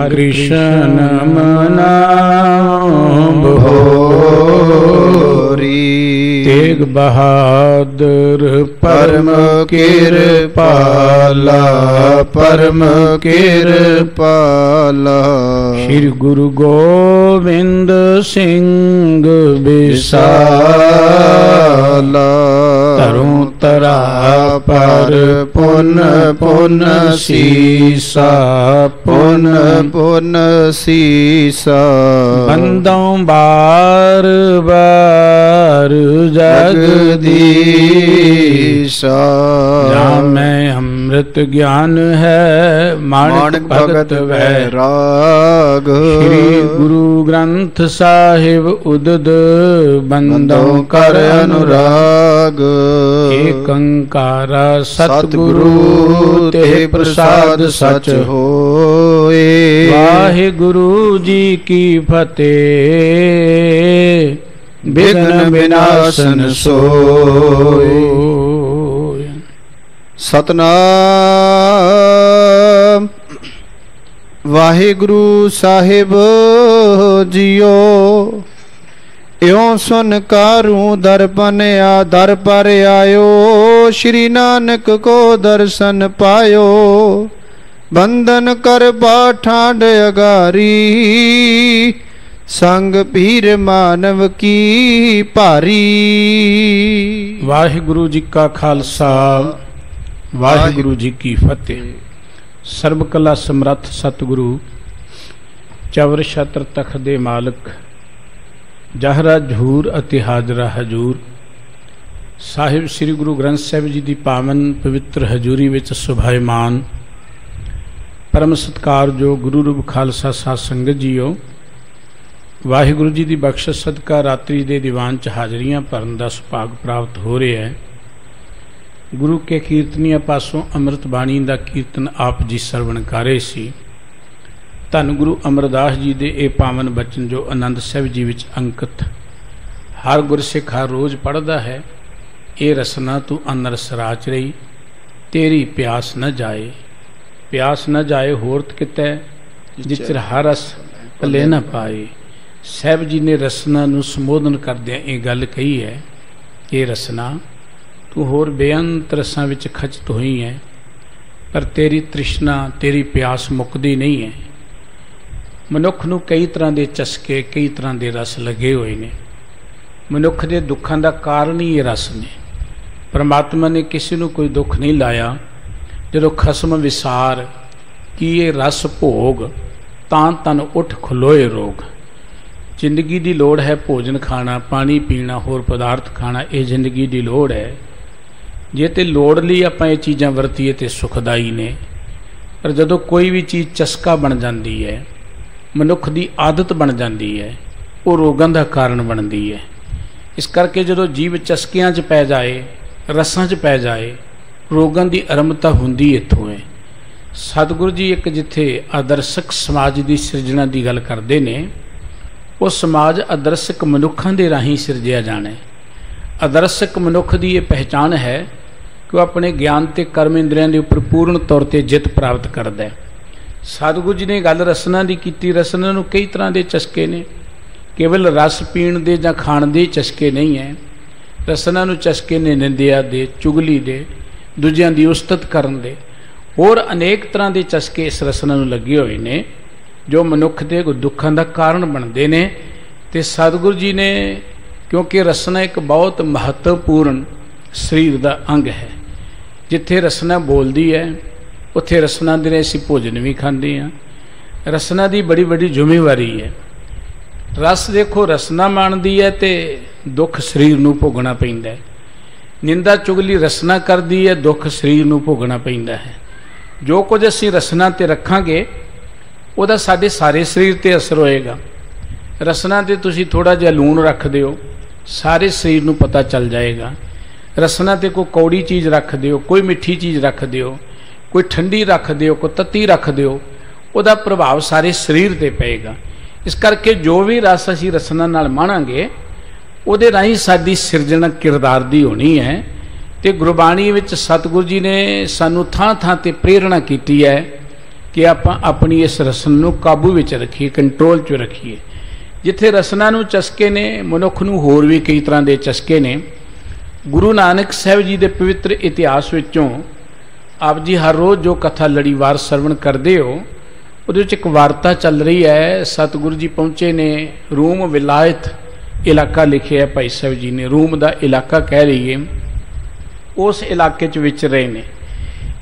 कृष्ण मनाओ भोरी। तेग बहादुर परम कृपाला, परम कृपाला। श्री गुरु गोविंद सिंह विशाला, तरुं तरा पर पुन पुन सीसा, पुन पुन सीसा। बंदों बार बार जगदीशा, जामै अमृत ज्ञान है माणिक भगत वैराग। श्री गुरु ग्रंथ साहिब उदद बंदों कर अनुराग। एक अंकारा सतगुरु ते प्रसाद सच होए। वाहिगुरु जी की फतेह, विघ्न विनाशन सोए। सतनाम वाहिगुरु साहिब जियो। इयों सुन कारूं दर्पण दर पर आयो। श्री नानक को दर्शन पायो। बंधन कर बाठांड अगारी, संग पीर मानव की भारी। वाहिगुरु जी का खालसा, वाहिगुरु जी की फतेह। सर्ब कला समर्थ सतगुरु चवर छत्र तख दे मालक, जहरा झूर अति हाजरा हजूर। साहिब श्री गुरु ग्रंथ साहिब जी की पावन पवित्र हजूरी विच सुभाईमान परम सत्कार जो गुरु रूप खालसा साध संगत जीओ। वाहिगुरु जी की बख्शिश सदका रात्रि के दीवान च हाजरियां भरन का सुभाग प्राप्त हो रहा है। गुरु के कीर्तनिया पासों अमृत बाणी का कीर्तन आप जी सरवण कर रहे सी। धन गुरु अमरदास जी के ये पावन बचन जो आनंद साहिब जी विच अंकित, हर गुरसिख हर रोज पढ़ता है। ये रसना तू अनरस राच रही, तेरी प्यास न जाए। प्यास न जाए होरत कितै, जिचर हर रस भले न पाए। साहिब जी ने रसना नूं संबोधन करदिआं ये गल कही है कि रसना तू होर बेअंत रसां विच खचत होई है, पर तेरी तृष्णा तेरी प्यास मुकदी नहीं है। मनुख नूं कई तरह के चस्के कई तरह के रस लगे हुए ने। मनुख के दुखों का कारण ही ये रस ने। परमात्मा ने किसी नूं कोई दुख नहीं लाया। जदों खसम विसार कि ये रस भोग, तां तन उठ खलोए रोग। जिंदगी की लोड़ है भोजन खाना, पानी पीना, होर पदार्थ खाना, ये जिंदगी की लोड़ है। जे तो लोड़ ली आपां ये चीज़ां वरतीए तो सुखदाई ने, पर जदों कोई भी चीज़ चस्का बन जाती है, मनुख की आदत बन जाती है, वो रोगों का कारण बनती है। इस करके जदों जीव चस्कियां च पै जाए, रसां च पै जाए, रोगों की आरंभता हुंदी इत्थों है। सतगुरु जी एक जिथे आदर्शक समाज की सिरजना की गल करते हैं, वो समाज आदर्शक मनुखों के राही सिरजिया जाना है। आदर्शक मनुख की ये पहचान है कि वह अपने ज्ञान ते कर्म इंद्रियों के उपर पूर्ण तौर पर जित प्राप्त करता है। सतगुरु जी ने गल रसना की की। रसना नूं कई तरह के चस्के ने, केवल रस पीण दे जां खाण दे चस्के नहीं है। रसना नूं चस्के ने निंदिया दे, चुगली दे, दूजियां दी उस्तत करन दे, होर अनेक तरह के चस्के इस रसना नूं लगे हुए ने, जो मनुख के दुखों का कारण बनते हैं। तो सतगुरु जी ने, क्योंकि रसना एक बहुत महत्वपूर्ण शरीर का अंग है। जिथे रसना बोलती है उत्थे रसना दे असीं भोजन भी खाते हैं। रसना की बड़ी बड़ी जिम्मेवारी है। रस देखो रसना माणदी है तो दुख शरीर नूं भोगना पैंदा है। निंदा चुगली रसना करती है, दुख शरीर नूं भोगना पैंदा है। जो कुछ असीं रसना ते रखांगे ਉਹਦਾ ਸਾਡੇ ਸਾਰੇ शरीर ते असर होएगा। रसना ते तुसीं थोड़ा जिहा लूण रख दिओ, सारे शरीर नूं पता चल जाएगा। रसना ते कोई कौड़ी चीज़ रख दिओ, कोई मिठी चीज़ रख दिओ, कोई ठंडी रख दिओ, कोई तत्ती रख दिओ, ਉਹਦਾ प्रभाव सारे शरीर ते पेगा। इस करके जो भी रस असीं रसना नाल माणांगे, ਉਹਦੇ राही साडी सिरजण किरदार दी होनी है। तो गुरबाणी विच सतगुरु जी ने सानू थां थां ते प्रेरणा कीती है कि आपां अपनी इस रसन नूं काबू विच रखीए, कंट्रोल च रखीए। जिथे रसना नूं चस्के ने, मनुख नूं होर भी कई तरह के चस्के ने। गुरु नानक साहब जी के पवित्र इतिहास विचों आप जी हर रोज़ जो कथा लड़ीवार सरवण करते हो, उहदे विच एक वार्ता चल रही है। सतगुरु जी पहुँचे ने, रूम विलायत इलाका लिखे है भाई साहब जी ने, रूम का इलाका कह लीए। उस इलाके च विच रहे ने।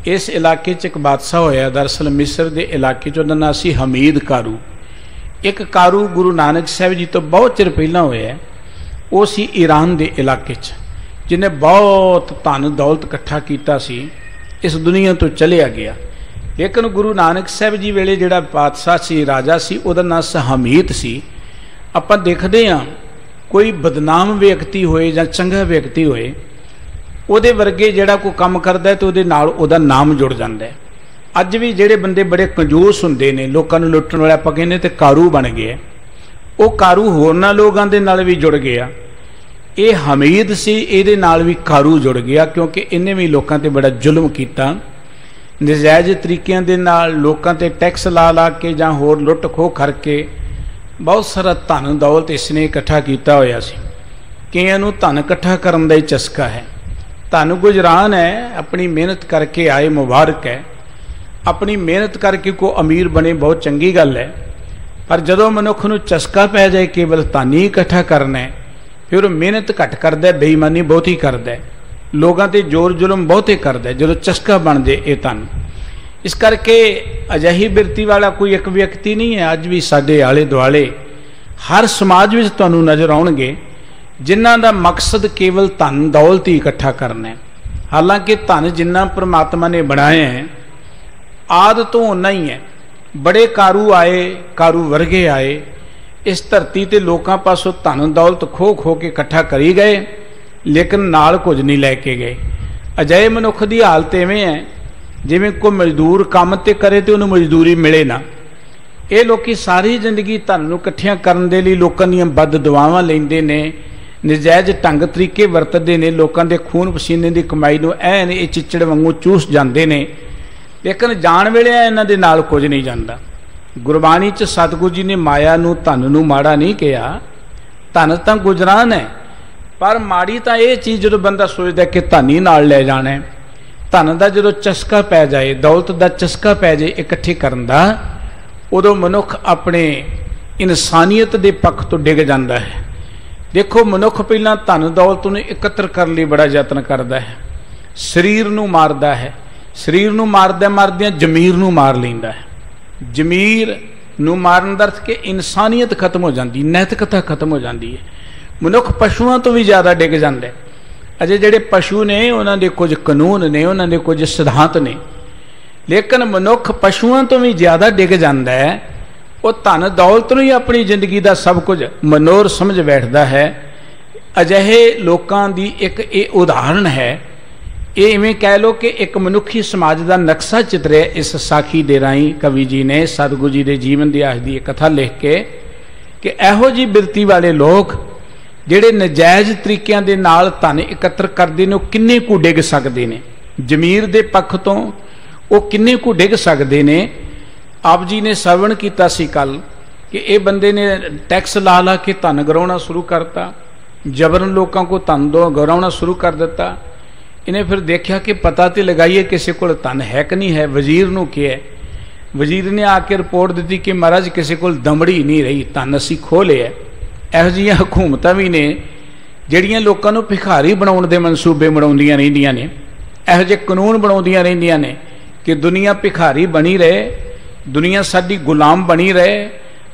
इस इलाके च एक बादशाह होया, दरअसल मिस्र के इलाके च, उहदा नाम सी हमीद कारू। एक कारू गुरु नानक साहब जी तो बहुत चिर पहला होया, वो सी ईरान के इलाके च, जिन्हें बहुत धन दौलत इकट्ठा किया सी, इस दुनिया तो चलिया गया। लेकिन गुरु नानक साहब जी वेले जिहड़ा बादशाह सी, राजा सी, उहदा नाम हमीद सी। आपां देखदे हां कोई बदनाम व्यक्ति होए जां चंगा व्यक्ति होए, उहदे वर्गे जिहड़ा कोई काम करदा है तो उहदे नाल उहदा नाम जुड़ जांदा है। अज भी जिहड़े बंदे बड़े कंजूस हुंदे ने, लोकां नूं लुੱਟਣ वाले आपां कहने ते कारू बन गए, वो कारू होरनां लोकां दे नाल भी जुड़ गया। ये हमीद सी, इहदे नाल भी कारू जुड़ गया, क्योंकि इन्हें भी लोकां ते बड़ा जुल्म कीता। नजायज़ तरीकिਆਂ ਦੇ ਨਾਲ लोकां ते टैक्स ला के जां होर लुੱਟ ਖੋਹ करके बहुत सारा धन दौलत इसने इकट्ठा किया होया सी। कईयां नूं धन इकट्ठा करन दा ही चस्का है। धन गुजरान है, अपनी मेहनत करके आए, मुबारक है। अपनी मेहनत करके कोई अमीर बने, बहुत चंगी गल है। पर जदों मनुख नूं चस्का पै जाए केवल धन ही इकट्ठा करना है, फिर मेहनत घट करदा, बेईमानी बहुती करदा, लोगों ते जोर जुलम बहुते करदा जदों चस्का बन जाए ये धन। इस करके अजिही बिरती वाला कोई एक व्यक्ति नहीं है। अज भी साडे आले दुआले हर समाज में तुहानूं नज़र आउणगे जिन्हां दा मकसद केवल धन दौलत ही इकट्ठा करना है। हालांकि धन जिन्ना परमात्मा ने बनाया है, आद तो उन्ना ही है। बड़े कारू आए, कारू वर्गे आए, इस धरती ते लोकां पासों धन दौलत खो खो के इकट्ठा करी गए, लेकिन नाल कुछ नहीं लैके गए। अजिहे मनुख की हालत इवें है जिवें कोई मजदूर काम ते करे तो उन्हें मजदूरी मिले ना। ये लोग सारी जिंदगी धन नूं इकट्ठियां करन दे लई लोकां दीयां बद दुआवां लैंदे ने, नजायज़ ढंग तरीके वरतदे ने, लोकां दे खून पसीने की कमाई नूं ऐन ये चिचड़ वांगू चूस जांदे ने। लेकिन जाण वेले इन्हां दे नाल कुछ नहीं जांदा। गुरबाणी च सतगुरु जी ने माया नूं धन नूं माड़ा नहीं कहा। धन तां गुजरान है, पर माड़ी तां ये चीज़ जदों बंदा सोचदा कि धन ही नाल लै जाना है। धन का जो चस्का पै जाए, दौलत का चस्का पै जाए इकट्ठी करन दा, उदों मनुख अपने इंसानियत के पक्ष तो डिग जाता है। देखो मनुख पहला धन दौलत नूं एकत्र करने लई बड़ा यत्न करता है, शरीर नूं मारदा है, शरीर नूं मारदियां जमीर नूं मार लैंदा है। जमीर नूं मारन दा अर्थ कि इंसानियत खत्म हो जाती, नैतिकता खत्म हो जाती है। मनुख पशुओं तो भी ज़्यादा डिग जाता है। अजे जिहड़े पशु ने उन्होंने कुछ कानून ने, उन्होंने कुछ सिद्धांत ने, लेकिन मनुख पशुओं तो भी ज़्यादा डिग जाता है। वो धन दौलत नूं ही अपनी जिंदगी का सब कुछ मनोर समझ बैठता है। अजिहे लोगों की एक ये उदाहरण है। ये इवें कह लो कि एक मनुखी समाज का नक्शा चितरिया इस साखी दे राही कवि जी ने सतगुरु जी के जीवन इतिहास की कथा लिख के, कि इहो जी बिरती वाले लोग ਜਿਹੜੇ ਨਜਾਇਜ਼ ਤਰੀਕਿਆਂ ਦੇ ਨਾਲ ਧਨ ਇਕੱਤਰ ਕਰਦੇ ਨੇ, ਉਹ ਕਿੰਨੇ ਕੁ ਡਿੱਗ ਸਕਦੇ ਨੇ ਜ਼ਮੀਰ ਦੇ ਪੱਖ ਤੋਂ, ਉਹ ਕਿੰਨੇ ਕੁ ਡਿੱਗ ਸਕਦੇ ਨੇ। ਆਪ ਜੀ ਨੇ ਸਰਵਣ ਕੀਤਾ ਸੀ ਕੱਲ कि ये बंदे ने टैक्स ला ला के धन गराउना शुरू करता, जबरन लोगों को धन दो गराउना शुरू कर दिता। इन्हें फिर देखा कि पता तो लगाइए किसी को धन है कि नहीं है। वजीर नूं किया, वजीर ने आके रिपोर्ट दी कि महाराज किसी को दमड़ी नहीं रही, धन असी खो लिया। इहो जिहियां हुकूमत भी ने जिहड़ियां लोकां नूं भिखारी बनाउण दे मनसूबे बनाउंदियां रहिंदियां ने, इहो जिहे कानून बनाउंदियां रहिंदियां ने कि दुनिया भिखारी बनी रहे, दुनिया साडी गुलाम बनी रहे,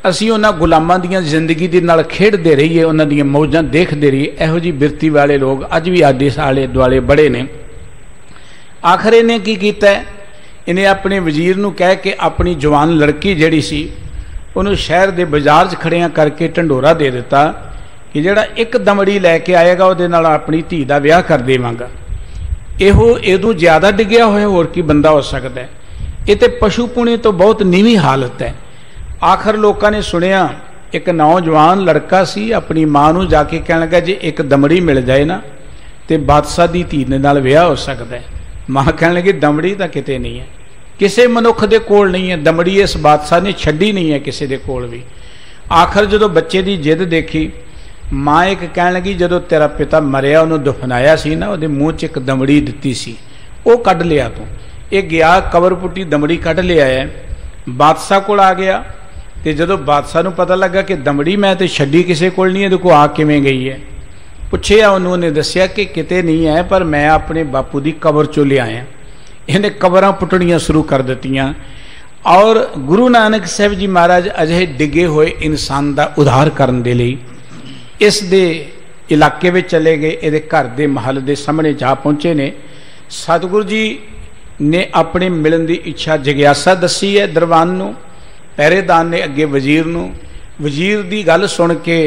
असीं उन्हां गुलामां दीयां जिंदगी दे नाल खेडदे रहीए, उन्हां दीयां मौजां देखदे रहीए। इहो जी बिरती वाले लोग अज भी आडे साले दुआले बड़े ने। आखिर इन्हें की कीता, इन्हें अपने वजीर नूं कह के अपनी जवान लड़की जिहड़ी सी उन्होंने शहर के बाजार च खड़िया करके ढंडोरा दे दिता कि जिहड़ा एक दमड़ी लैके आएगा उहदे नाल अपनी धी दा विआह कर देवांगा। इहो इदों ज़्यादा डिग्या होया होर की बंदा हो सकता है। ये तो पशु पुणे तो बहुत नीवीं हालत है। आखिर लोगों ने सुनिया एक नौजवान लड़का सी अपनी माँ नूं जाके कहण लगा जे एक दमड़ी मिल जाए ना तो बादशाह दी धी दे नाल विआह हो सकता है। माँ कहण लगी दमड़ी तो किते नहीं है, किसी मनुख दे कोल नहीं है। दमड़ी इस बादशाह ने छड्डी नहीं है किसी दे कोल भी। आखिर जो बच्चे की जिद देखी, माँ एक कह लगी जो तेरा पिता मरिया उन्होंने दफनाया सी ना, वो मूँह च एक दमड़ी दिती सी, वो कढ़ लिया तू। ये गया कबर पुट्टी दमड़ी कढ़ लिया है, बादशाह कोल आ गया। तो जो बादशाह को पता लगा कि दमड़ी मैं तो छड्डी किसी कोल नहीं है, देखो आ किवें गई है। पुछया उन्होंने दसिया कि किते नहीं है, पर मैं अपने बापू की कबर चो ले आया। इन्हें कबरां पुटनियां शुरू कर दित्तियां और गुरु नानक साहब जी महाराज अजे डिगे हुए इंसान का उद्धार करने के लिए इस दे इलाके में चले गए। ये घर के महल के सामने जा पहुंचे ने। सतगुरु जी ने अपने मिलन की इच्छा जिग्यासा दसी है दरबान नूं। पहरेदार ने अगे वजीर नूं, वजीर की गल सुन के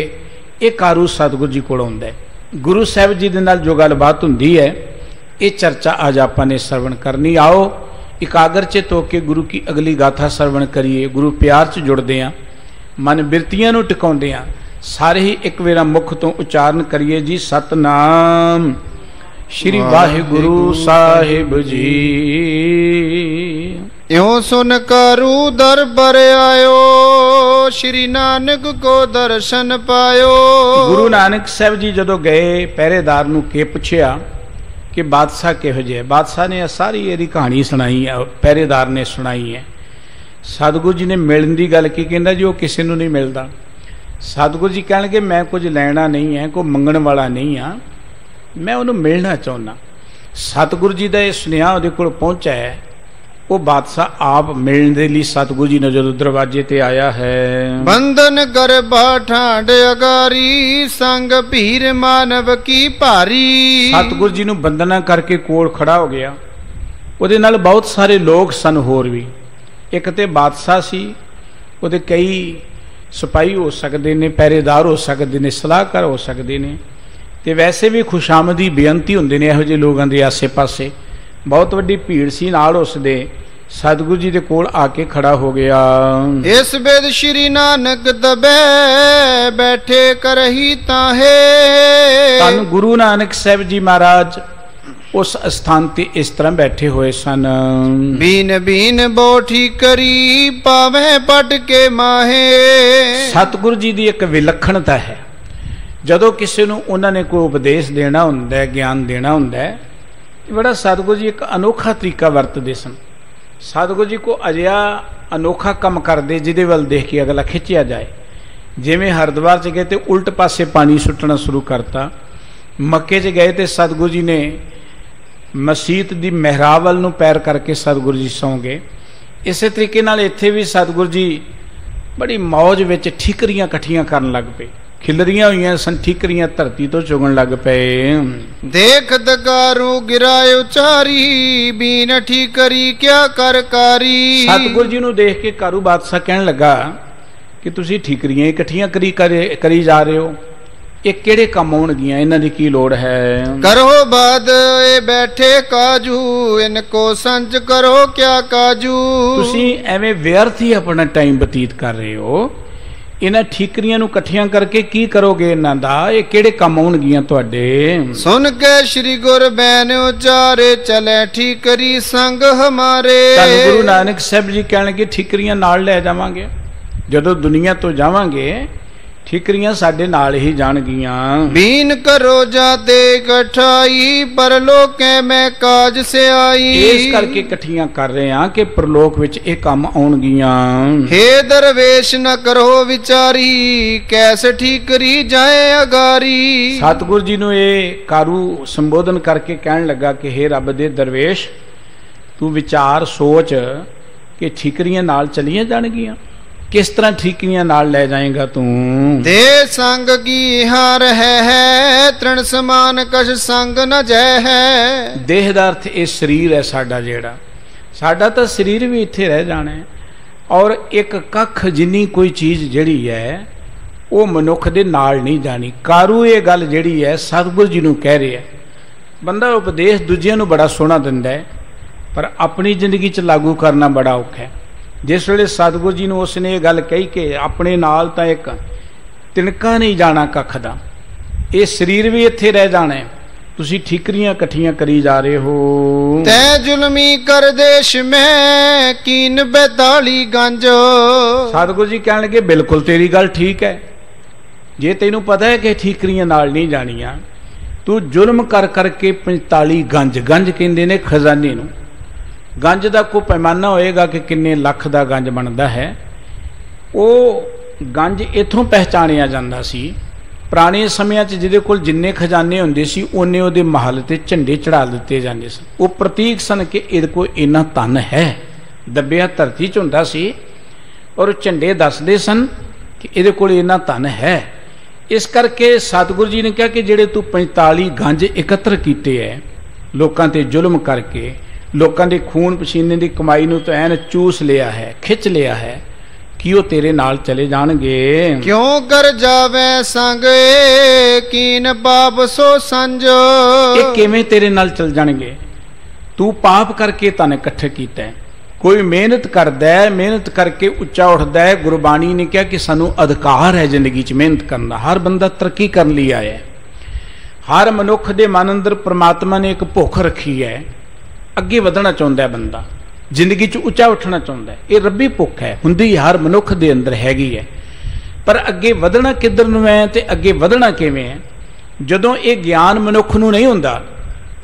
ये कारू सतगुरु जी कोल आउंदा है। गुरु साहब जी दे नाल जो गलबात हुंदी है, ये चर्चा आज आपां ने सरवण करनी। आओ एकाग्रचित होकर गुरु की अगली गाथा सरवण करिए। गुरु प्यार च जुड़दे आ, मन बिरतियां नूं टिकाउंदे आ। सारे ही एक वेरा मुख तो उच्चारण करिए जी, सतनाम श्री वाहिगुरु साहिब जी। यो सुन करू दरबार आयो, श्री नानक को दर्शन पायो। गुरु नानक साहब जी जदों गए, पहरेदार नूं के पुछया कि बादशाह किहो जिहा। बादशाह ने सारी ये कहानी सुनाई है, पहरेदार ने सुनाई है। सतगुरु जी ने मिलण की गल की, कहंदा जी वो किसी नूं नहीं मिलता। सतगुरु जी कहणगे मैं कुछ लैना नहीं है, कोई मंगण वाला नहीं हाँ, मैं उन्होंने मिलना चाहुंदा। सतगुरु जी का यह सुनिया उहदे कोल पहुंचा है। वो बादशाह आप मिलने के लिए सतगुरु जी ने जो दरवाजे ते आया है। बंधन कर ठांड अगारी, संग भीर मानव की भारी। सतगुरु जी नूं बंधना करके कोल खड़ा हो गया। उहदे नाल बहुत सारे लोग सन होर भी। एक ते बादशाह सी, उहदे कई सिपाही हो सकते ने, पहरेदार हो सकते ने, सलाहकार हो सकते ने, ते वैसे भी खुशामदी बेअंती हुंदे ने इहो जिहे लोगों के आसे पासे। बहुत वड्डी भीड़ सी नाल उसदे। सतगुरु जी दे कोल आके खड़ा हो गया। इस बेद श्री नानक दबे बैठे करही ताहे। धन गुरु नानक साहब जी महाराज उस स्थान ते इस तरह बैठे हुए सन। बीन बीन बोठी करी पावे पट के माहे। सतगुरु जी की एक विलक्षणता है, जदों किसी नूं उन्हां ने कोई उपदेश देना हुंदा है, ज्ञान देना हुंदा है, बड़ा सतगुरु जी एक अनोखा तरीका वरतदे सन। सतगुरु जी को अजिहा अनोखा काम करदे जिहदे वल देख के अगला खिंचिया जाए। जिवें हरिद्वार च गए तो उल्ट पासे पानी सुट्टना शुरू करता। मक्के च गए तो सतगुरु जी ने मसीत की महराब वल नूं पैर करके सतगुरु जी सौ गए। इस तरीके नाल इत्थे भी सतगुरु जी बड़ी मौज विच ठीकरियां इकट्ठियां करन लग पे। खिलरियां हुई सन ठीकरियां धरती तो चुगन लग पे। देख दगारू गिराए उचारी, बीन ठीकरी क्या करकारी। सतगुरु जी नूं देख के कारू बादशाह कहन लगा कि तुसीं ठीकरियां इकट्ठियां करी जा रहे हो, ये किहड़े काम आउणगियां, इन्हां दी की लोड़ है। करो बाद ए बैठे काजू, इनको संज करो क्या काजू। तुसीं एवें व्यर्थ ही अपना टाइम बतीत कर रहे हो। इन्हां ठीकरियां नूं इकट्ठियां करके की करोगे इन्हां दा, ये किहड़े काम आउणगियां तुहाडे। सुन के श्री गुर बैन उचारे, चले ठीकरी संग हमारे। धन गुरु नानक साहब जी कहणगे ठीकरियां नाल लै जावांगे। जदों दुनिया तो जावांगे ठीकरियां साडे नाल ही जाणगियां। बीन करो जाते कठाई, परलोक में काज से आई। इस करके इकट्ठियां कर रहे हैं कि परलोक विच ये काम आउणगियां। हे दरवेश न करो विचारी, कैसे ठीकरी जाए अगारी। सतगुरु जी नूं ये कारू संबोधन करके कहण लगा कि हे रब दे दरवेश, तू विचार सोच कि ठीकरियां नाल चलियां जाणगियां। किस तरह ठीकरियां नाल ले जाएगा तू। दे संग की हार है, तृण समान कश संग न जय है। देह दा अर्थ ये शरीर है साडा, जेड़ा साडा तो शरीर भी इत्थे रह जाना है। और एक कख जिन्नी कोई चीज़ जिहड़ी है वो मनुख दे नाल नहीं जानी। कारू ये गल जिहड़ी है सतगुरु जी नूं कह रहे हैं। बंदा उपदेश दूजियां नूं बड़ा सोहना दिंदा है, पर अपनी जिंदगी च लागू करना बड़ा औखा है। जिस वेले सतगुरु जी ने उसने ये गल कही कि अपने नाल तां एक तिनका नहीं जाना कख दा, ये शरीर भी इत्थे रह जाना है, तुसी ठीकरियां इकट्ठियां करी जा रहे हो। तै जुलमी कर देश में कीन 42 गंज। सतगुरु जी कहन लगे बिल्कुल तेरी गल ठीक है, जे तेनू पता है कि ठीकरियां नाल नहीं जानियां, तू जुल्म कर करके 45 गंज, गंज कहंदे ने खजाने नूं, गंज का कोई पैमाना होएगा कि किन्ने लख का गंज बनता है, वो गंज इथों पहचानिया जाता सी। पुराने समय जिहदे कोल जिन्ने खजाने हुंदे सी उन्ने उहदे महल ते झंडे चढ़ा दिते जांदे सन। वो प्रतीक सन कि इहदे कोल इन्ना धन है, दबिया धरती च हुंदा सी और झंडे दसदे सन कि इहदे कोल इन्ना धन है। इस करके सतगुरु जी ने कहा कि जिहड़े तू 45 गंज एकत्र कीते है लोकां ते जुल्म करके, लोकां दे खून पसीने की कमाई नूं तो ऐन चूस लिया है, खिंच लिया है, कि वो तेरे नाल चले जाणगे। क्यों कर जावे संग कीन पाप सो संजो। ये किवें तेरे नाल चल जाणगे? तू पाप करके धन इकट्ठे कीता है। कोई मेहनत करदा है, मेहनत करके उच्चा उठदा है। गुरबाणी ने कहा कि सानू अधिकार है जिंदगी च मेहनत करना। हर बंदा तरक्की करने लिए आया है। हर मनुख दे मन अंदर परमात्मा ने एक भुख रखी है, अगे वधना चाहुंदा है बंदा, जिंदगी च उच्चा उठना चाहुंदा है। ये रब्बी भुख है, हुंदी हर मनुख दे अंदर हैगी है। पर अगे वधना किधर नूं है ते अगे वधना किवें है? जदों ये ज्ञान मनुख नूं नहीं हुंदा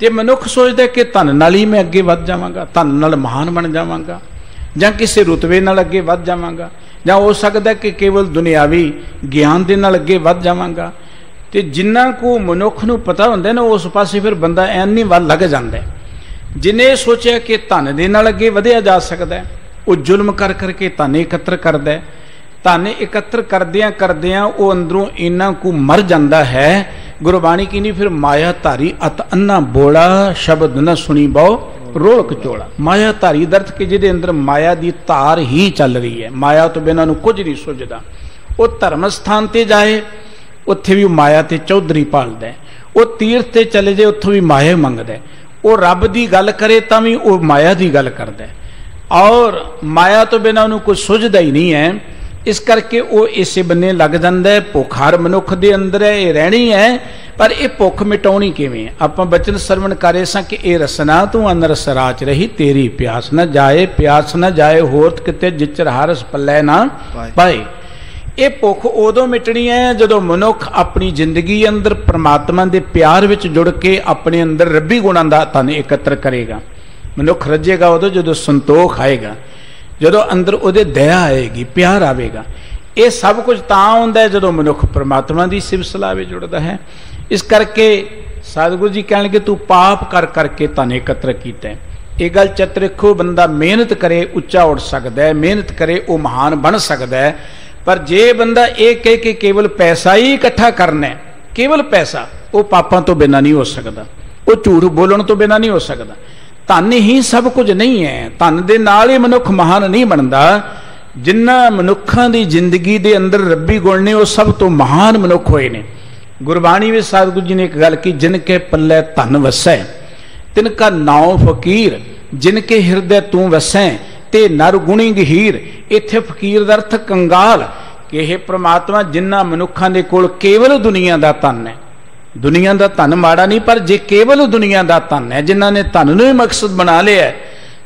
ते मनुख सोचदा कि धन नाल ही मैं अगे वध जावांगा, धन नाल महान बन जावांगा, जां किसी रुतबे नाल अगे वध जावांगा, जां हो सकदा कि केवल दुनियावी ज्ञान दे नाल अगे वध जावांगा। ते जिन्ना को मनुख नूं पता हुंदा ना उस पासे फिर बंदा ऐन नहीं वध लग जांदा है। जिन्हें सोचा कि धन दे नाल अगे वधिया जा सकदा है, वो जुल्म कर करके धन एकत्र करदा है। धन एकत्र करदियां करदियां वो अंदरों इन्ना को मर जाता है। गुरबाणी की नहीं फिर माया धारी अत अन्ना बोला, शब्द न सुनी बहु रोल कचोला। माया धारी दर्थ के जिहदे अंदर माया की धार ही चल रही है, माया तो बिना कुछ नहीं सुझदा। वो धर्म स्थान ते जाए उत्थे भी माया ते चौधरी भालदा है, वो तीर्थ ते चले जाए उत्थों भी माया मंगदा है, वो रब की गल करे तां भी वो माया की गल करदा है, और माया तो बिना उन्होंने कुछ सुझदा ही नहीं है। इस करके वो इसे बन्ने लग जाता है। भुख हर मनुख दे अंदर है, ये रहनी है, पर यह भुख मिटाउणी किवें? आपां बचन सरवण करे सां कि ये रसना तू अनरस राच रही, तेरी प्यास न जाए, प्यास न जाए होरत किते जिचर हरस पल्लै ना पाए। ये भुख उदों मिटनी है जदों मनुख अपनी जिंदगी अंदर परमात्मा के प्यार विच जुड़ के अपने अंदर रब्बी गुणां दा धन एकत्र करेगा। मनुख रजेगा उदों जदों संतोख आएगा, जदों अंदर उहदे दया आएगी, प्यार आवेगा। ये सब कुछ तां हुंदा है जदों मनुख परमात्मा की सिफत सलाह विच जुड़दा है। इस करके सतगुरु जी कहणगे तू पाप कर करके धन एकत्र कीता है। ये गल चित रखो, बंदा मेहनत करे उच्चा उठ सकदा है, मेहनत करे वो महान बन सकदा है। पर जे बंदा ये कह के केवल पैसा ही इकट्ठा करना है, केवल पैसा, वो पापां तो बिना नहीं हो सकता, वो झूठ बोलण तो बिना नहीं हो सकता। धन ही सब कुछ नहीं है, धन दे नाल ही मनुख महान नहीं बनता। जिन्ना मनुखां दी जिंदगी दे अंदर रब्बी गुण ने वो सब तो महान मनुख होए ने। गुरबाणी में सतगुरु जी ने एक गल की, जिनके पल्ले धन वसै तिनका नाव फकीर, जिनके हृदय तू वसै ते नर गुणी गहीर। इत्थे फकीर दा अर्थ कंगाल, कि हे परमात्मा जिन्ना मनुखां दे कोल केवल दुनिया दा धन है, दुनिया का धन माड़ा नहीं, पर जे केवल दुनिया का धन है, जिन्हों ने धन नूं ही मकसद बना लिया है,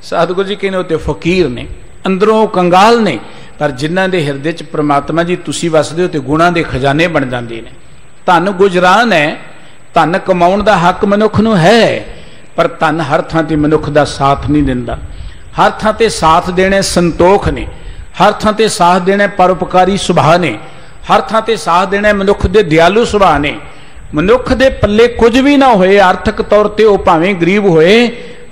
सतगुरु जी कहने उत्ते फकीर ने, अंदरों कंगाल ने। पर जिन्हों के हृदय च परमात्मा जी तुसी वसदे हो तो गुणां दे खजाने बन जाते हैं। धन गुजरान है, धन कमाउण दा हक मनुख नूं है, पर धन हर थां ते मनुख दा साथ नहीं दिंदा। हर थां ते साथ देने संतोख ने, हर थां ते साथ देने परोपकारी सुभाਅ ने, हर थां ते साथ देने मनुख दे दयालु सुभाਅ ने। मनुख दे पल्ले कुछ भी ना होए, आर्थिक तौर पर वह भावें गरीब होए,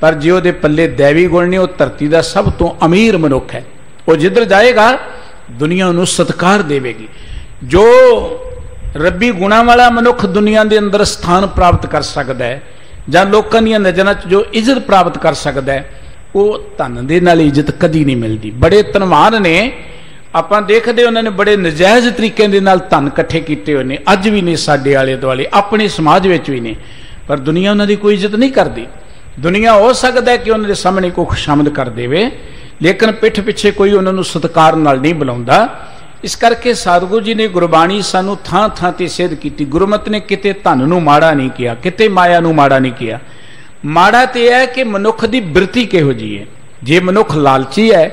पर जे उहदे पल्ले दैवी गुण ने, वह धरती का सब तो अमीर मनुख है। वह जिधर जाएगा दुनिया उन्होंने सत्कार देवेगी। जो रब्बी गुणा वाला मनुख दुनिया के अंदर स्थान प्राप्त कर सकता है, जां लोकां दीयां नज़रां च जो इज्जत प्राप्त कर सकता है, वो धन दे नाल इज्जत कदी नहीं मिलती। बड़े धनवान ने, आपां देखदे उन्होंने बड़े नजायज़ तरीके दे नाल धन इकट्ठे कीते हुए ने, अज भी ने साडे आले दुआले, अपने समाज विच भी ने, पर दुनिया उन्हां दी कोई इज्जत नहीं करती। दुनिया हो सकता है कि उन्होंने सामने कोई खुशामद कर देवे, लेकिन पिठ पिछे कोई उन्होंने सत्कार नाल नहीं बुलाउंदा। इस करके सतगुरु जी ने गुरबाणी सानू थां थां ते सिद्ध की। गुरमत ने किते धन नूं माड़ा नहीं किया, किते माया नूं माड़ा नहीं किया। माड़ा तो यह है कि मनुख की बिरती किहो जी है। जे मनुख लालची है,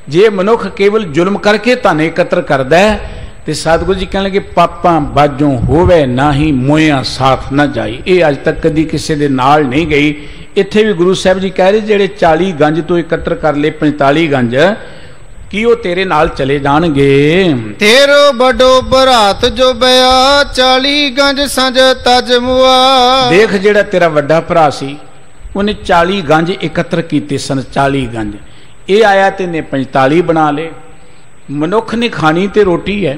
जे मनुख केवल जुल्म करके धन एकत्र करता है, तो सतगुरु जी कहने लगे पापा बाजों होवे ना ही मोया साथ न जाई। ये अज तक कदी किसी के नाल नहीं गई। इत्थे भी गुरु साहब जी कह रहे जेड़े 40 गंज तो एकत्र कर ले 45 गंज कि वो तेरे नाल चले जाणगे। तेरो बड़ो बरात जो बया 40 गंज संज तज मुआ। देख जेड़ा तेरा वड्डा भरा सी उन्हें 40 गंज एकत्र कीते सन। 40 गंज ये आया ते ने 45 बना ले। मनुख ने खानी ते रोटी है,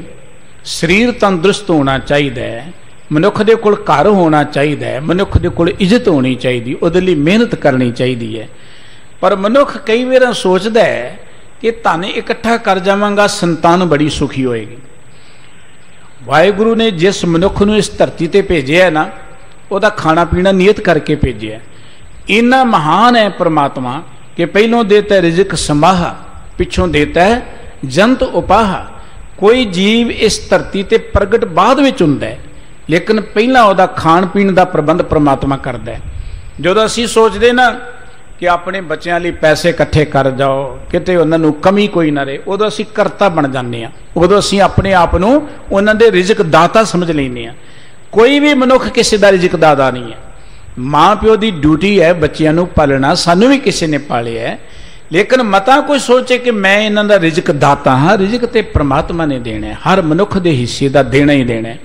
शरीर तंदुरुस्त होना चाहिए, मनुख दे कोल घर होना चाहिए, मनुख दे कोल इज्जत होनी चाहिए, उहदे लई मेहनत करनी चाहिए है। पर मनुख कई बार सोचता है कि धन इकट्ठा कर जावांगा संतान बड़ी सुखी होएगी। वाहिगुरु ने जिस मनुख नूं इस धरती ते भेजे है ना, उहदा खाना पीना नियत करके भेजे है। इन्ना महान है परमात्मा कि पहलों देता है रिजक समाहा, पिछों देता है जंत उपाहा। कोई जीव इस धरती ते प्रगट बाद विच हुंदा है, लेकिन पहला उहदा खाण पीण दा प्रबंध परमात्मा करदा है। जदों असीं सोचदे ना कि अपने बच्चों लिए पैसे इकट्ठे कर जाओ, किते उन्होंने कमी कोई ना रहे, उदों असीं करता बन जाते हैं। उदों असीं अपने आप नूं उन्हां दे रिजक दाता समझ लैंदे हैं। कोई भी मनुख किसी का रिजक दाता नहीं है। माँ प्यो की ड्यूटी है बच्चों नूं पालना, सानू भी किसी ने पाले है, लेकिन मता कोई सोचे कि मैं इन्हां दा रिजक दाता हाँ। रिजक तो परमात्मा ने देना है, हर मनुख के हिस्से का देना ही देना है।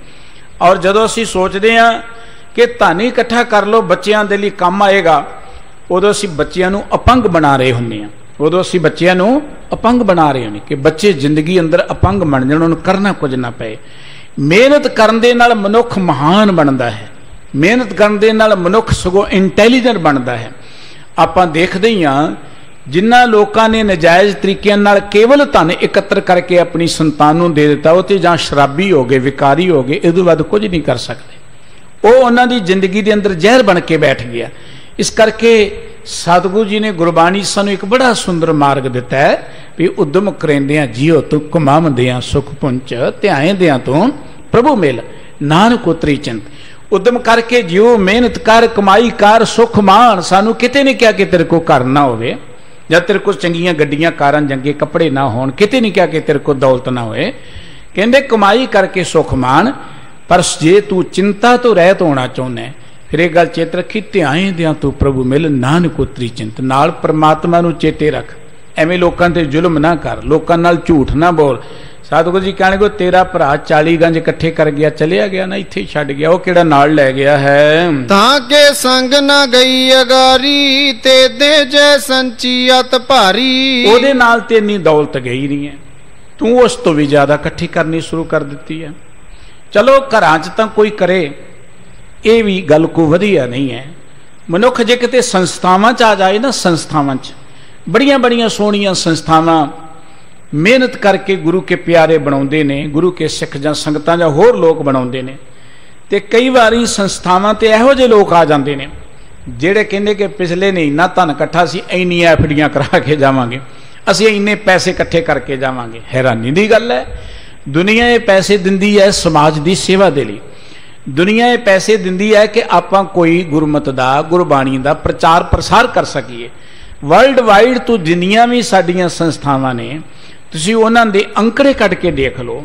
और जदों असीं सोचते हैं कि धन इकट्ठा कर लो बच्चों के लिए काम आएगा, उदों असीं बच्चों नूं अपंग बना रहे हुंदे हां। उदों असीं बच्चों नूं अपंग बना रहे हैं कि बच्चे जिंदगी अंदर अपंग बन जाण, उन्होंने करना कुछ ना पए। मेहनत करन दे नाल मनुख महान बनता है, मेहनत करन दे नाल मनुख सगों इंटैलीजेंट बनता है। आपां देखदे ही हां जिन्हां लोकां ने नजायज़ तरीके नाल केवल धन एकत्र करके अपनी संतान नूं दे दिता, वो ते जां शराबी हो गए, विकारी हो गए, इस तों वध कुछ नहीं कर सकते। वो उन्हां दी जिंदगी दे अंदर जहर बन के बैठ गया। इस करके सतगुरु जी ने गुरबाणी सानू एक बड़ा सुंदर मार्ग दिता है भी उद्यम करेंदियां जियो तू कमावंदियां सुख पुंच, ध्याएंदियां तू प्रभु मिल नानक उतरी चिंत। उद्यम करके जियो, मेहनत कर, कमाई कर, सुख मान। सानू किते नहीं क्या कि तेरे को घर ना होवे, या तेरे को चंगियां गड्डियां कारां चंगे कपड़े ना होण, किते नहीं क्या कि तेरे को दौलत ना होए। कहंदे कमाई करके सुख मान, पर जे तू चिंता तो रहत होना चाहुंदा है, फिर एक गल चेत रखी ध्याएं दियां तू प्रभु मिल नानक उतरी चिंत। नाल परमात्मा नूं चेते रख, एवें लोकां ते जुल्म ना कर, लोकां नाल झूठ ना बोल। सतगुरु जी कहणगे तेरा भरा 40 गंज इकट्ठे कर गया, चलिया गया ना, इत्थे ही छड्ड गया, वो किहड़ा नाल लै गया है। ताके संग ना गई अगारी, ते दे जै संची अत भारी। ओदे नाल ते इन्नी दौलत गई नहीं है, तू उस तो भी ज्यादा इकट्ठी करनी शुरू कर दित्ती है। चलो घरां च तां कोई करे, ये भी गल को वधिया नहीं है। मनुख जे किते संस्थावां च आ जाए ना, संस्थावां च बड़ियां बड़ियां सोहणियां संस्थावां मेहनत करके गुरु के प्यारे बनाउंदे ने, गुरु के सिख जां संगतां जां होर लोग बनाउंदे ने, ते कई वारी संस्थावां ते इहो ਜਿਹੇ लोग आ जांदे ने ਜਿਹੜੇ ਕਹਿੰਦੇ कि पिछले ने इन्ना धन इकट्ठा सी, ਇੰਨੀਆਂ ਐਫਡੀਆਂ करा के जावांगे, ਅਸੀਂ ਇੰਨੇ पैसे इकट्ठे करके जावांगे। हैरानी दी गल है, दुनिया ये पैसे दिंदी है समाज की सेवा दे लई, दुनिया ये पैसे दिंदी है कि आपां कोई गुरमत दा, गुरबाणी दा प्रचार प्रसार कर सकीए। वर्ल्ड वाइड तो जिन्नियां भी साडियां संस्थावां ने, तुसीं उन्हां दे अंकड़े कढ के देख लो,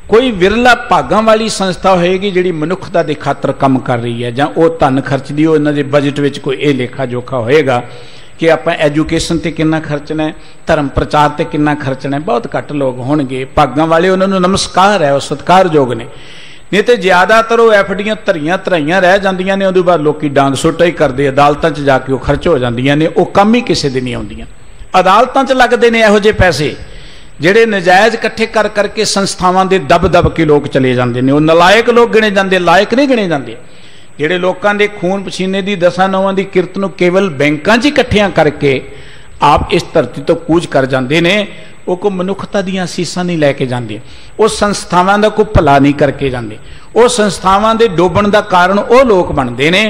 कोई विरला भागां वाली संस्था होएगी जिहड़ी मनुखता दे खातर काम कर रही है, जां ओह धन खर्चदी हो, इन्हां दे बजट विच कोई ये लेखा जोखा होएगा कि आपां एजुकेशन ते किन्ना खर्चना है, धर्म प्रचार ते किन्ना खर्चना है। बहुत घट लोग होणगे, भागां वाले उन्हां नूं नमस्कार है, वो सत्कारयोग ने। नहीं तो ज्यादातर वो एफडियां धरियां धराइयां रह जांदियां ने, उहदे बाद लोग डांग सुट्टा ही करते, अदालतां च जाके वो खर्च हो जांदियां ने, वो काम ही किसी दी नहीं आउंदियां। अदालतां च लगदे ने इहो जिहे पैसे ਜਿਹੜੇ नजायज़ इकट्ठे कर करके संस्थावां दे दब दब के लोग चले जाते हैं। वो नलायक लोग गिने जाते, लायक नहीं गिने जाते। ਜਿਹੜੇ लोगों के खून पसीने की 10 की किरत नूं केवल बैंकां 'च इकट्ठियां करके आप इस धरती तो कूच कर जाते हैं, वो कोई मनुखता दीयां असीसां नहीं लैके जाते, वो संस्थावां दा कोई भला नहीं करके जाते, वो संस्थावां दे डोबण दा कारण वो लोग बनते हैं।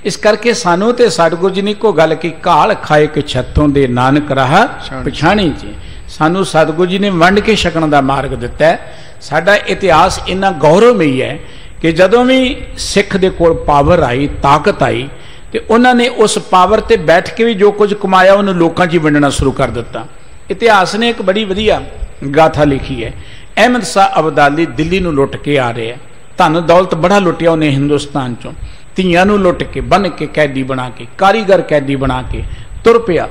इस करके सानू ते सतगुरु जी ने को गल की, घाल खाए कि छत्तों दे नानक राह पछाणी जी। सानू सतगुरु जी ने वंड के छकण का मार्ग दिता है। साडा इतिहास इन्ना गौरवमयी है कि जदों भी सिख दे कोल पावर आई, ताकत आई, तो उन्होंने उस पावर ते बैठ के भी जो कुछ कमाया उन्होंने लोगों च वंडना शुरू कर दिता। इतिहास ने एक बड़ी वधिया गाथा लिखी है। अहमद शाह अब्दाली दिल्ली नूं लुट के आ रहे हैं, धन दौलत बड़ा लुटिया उन्हें हिंदुस्तान चों, धीआं नूं लुट के बन के कैदी बना के, कारीगर कैदी बना के तुर पिया।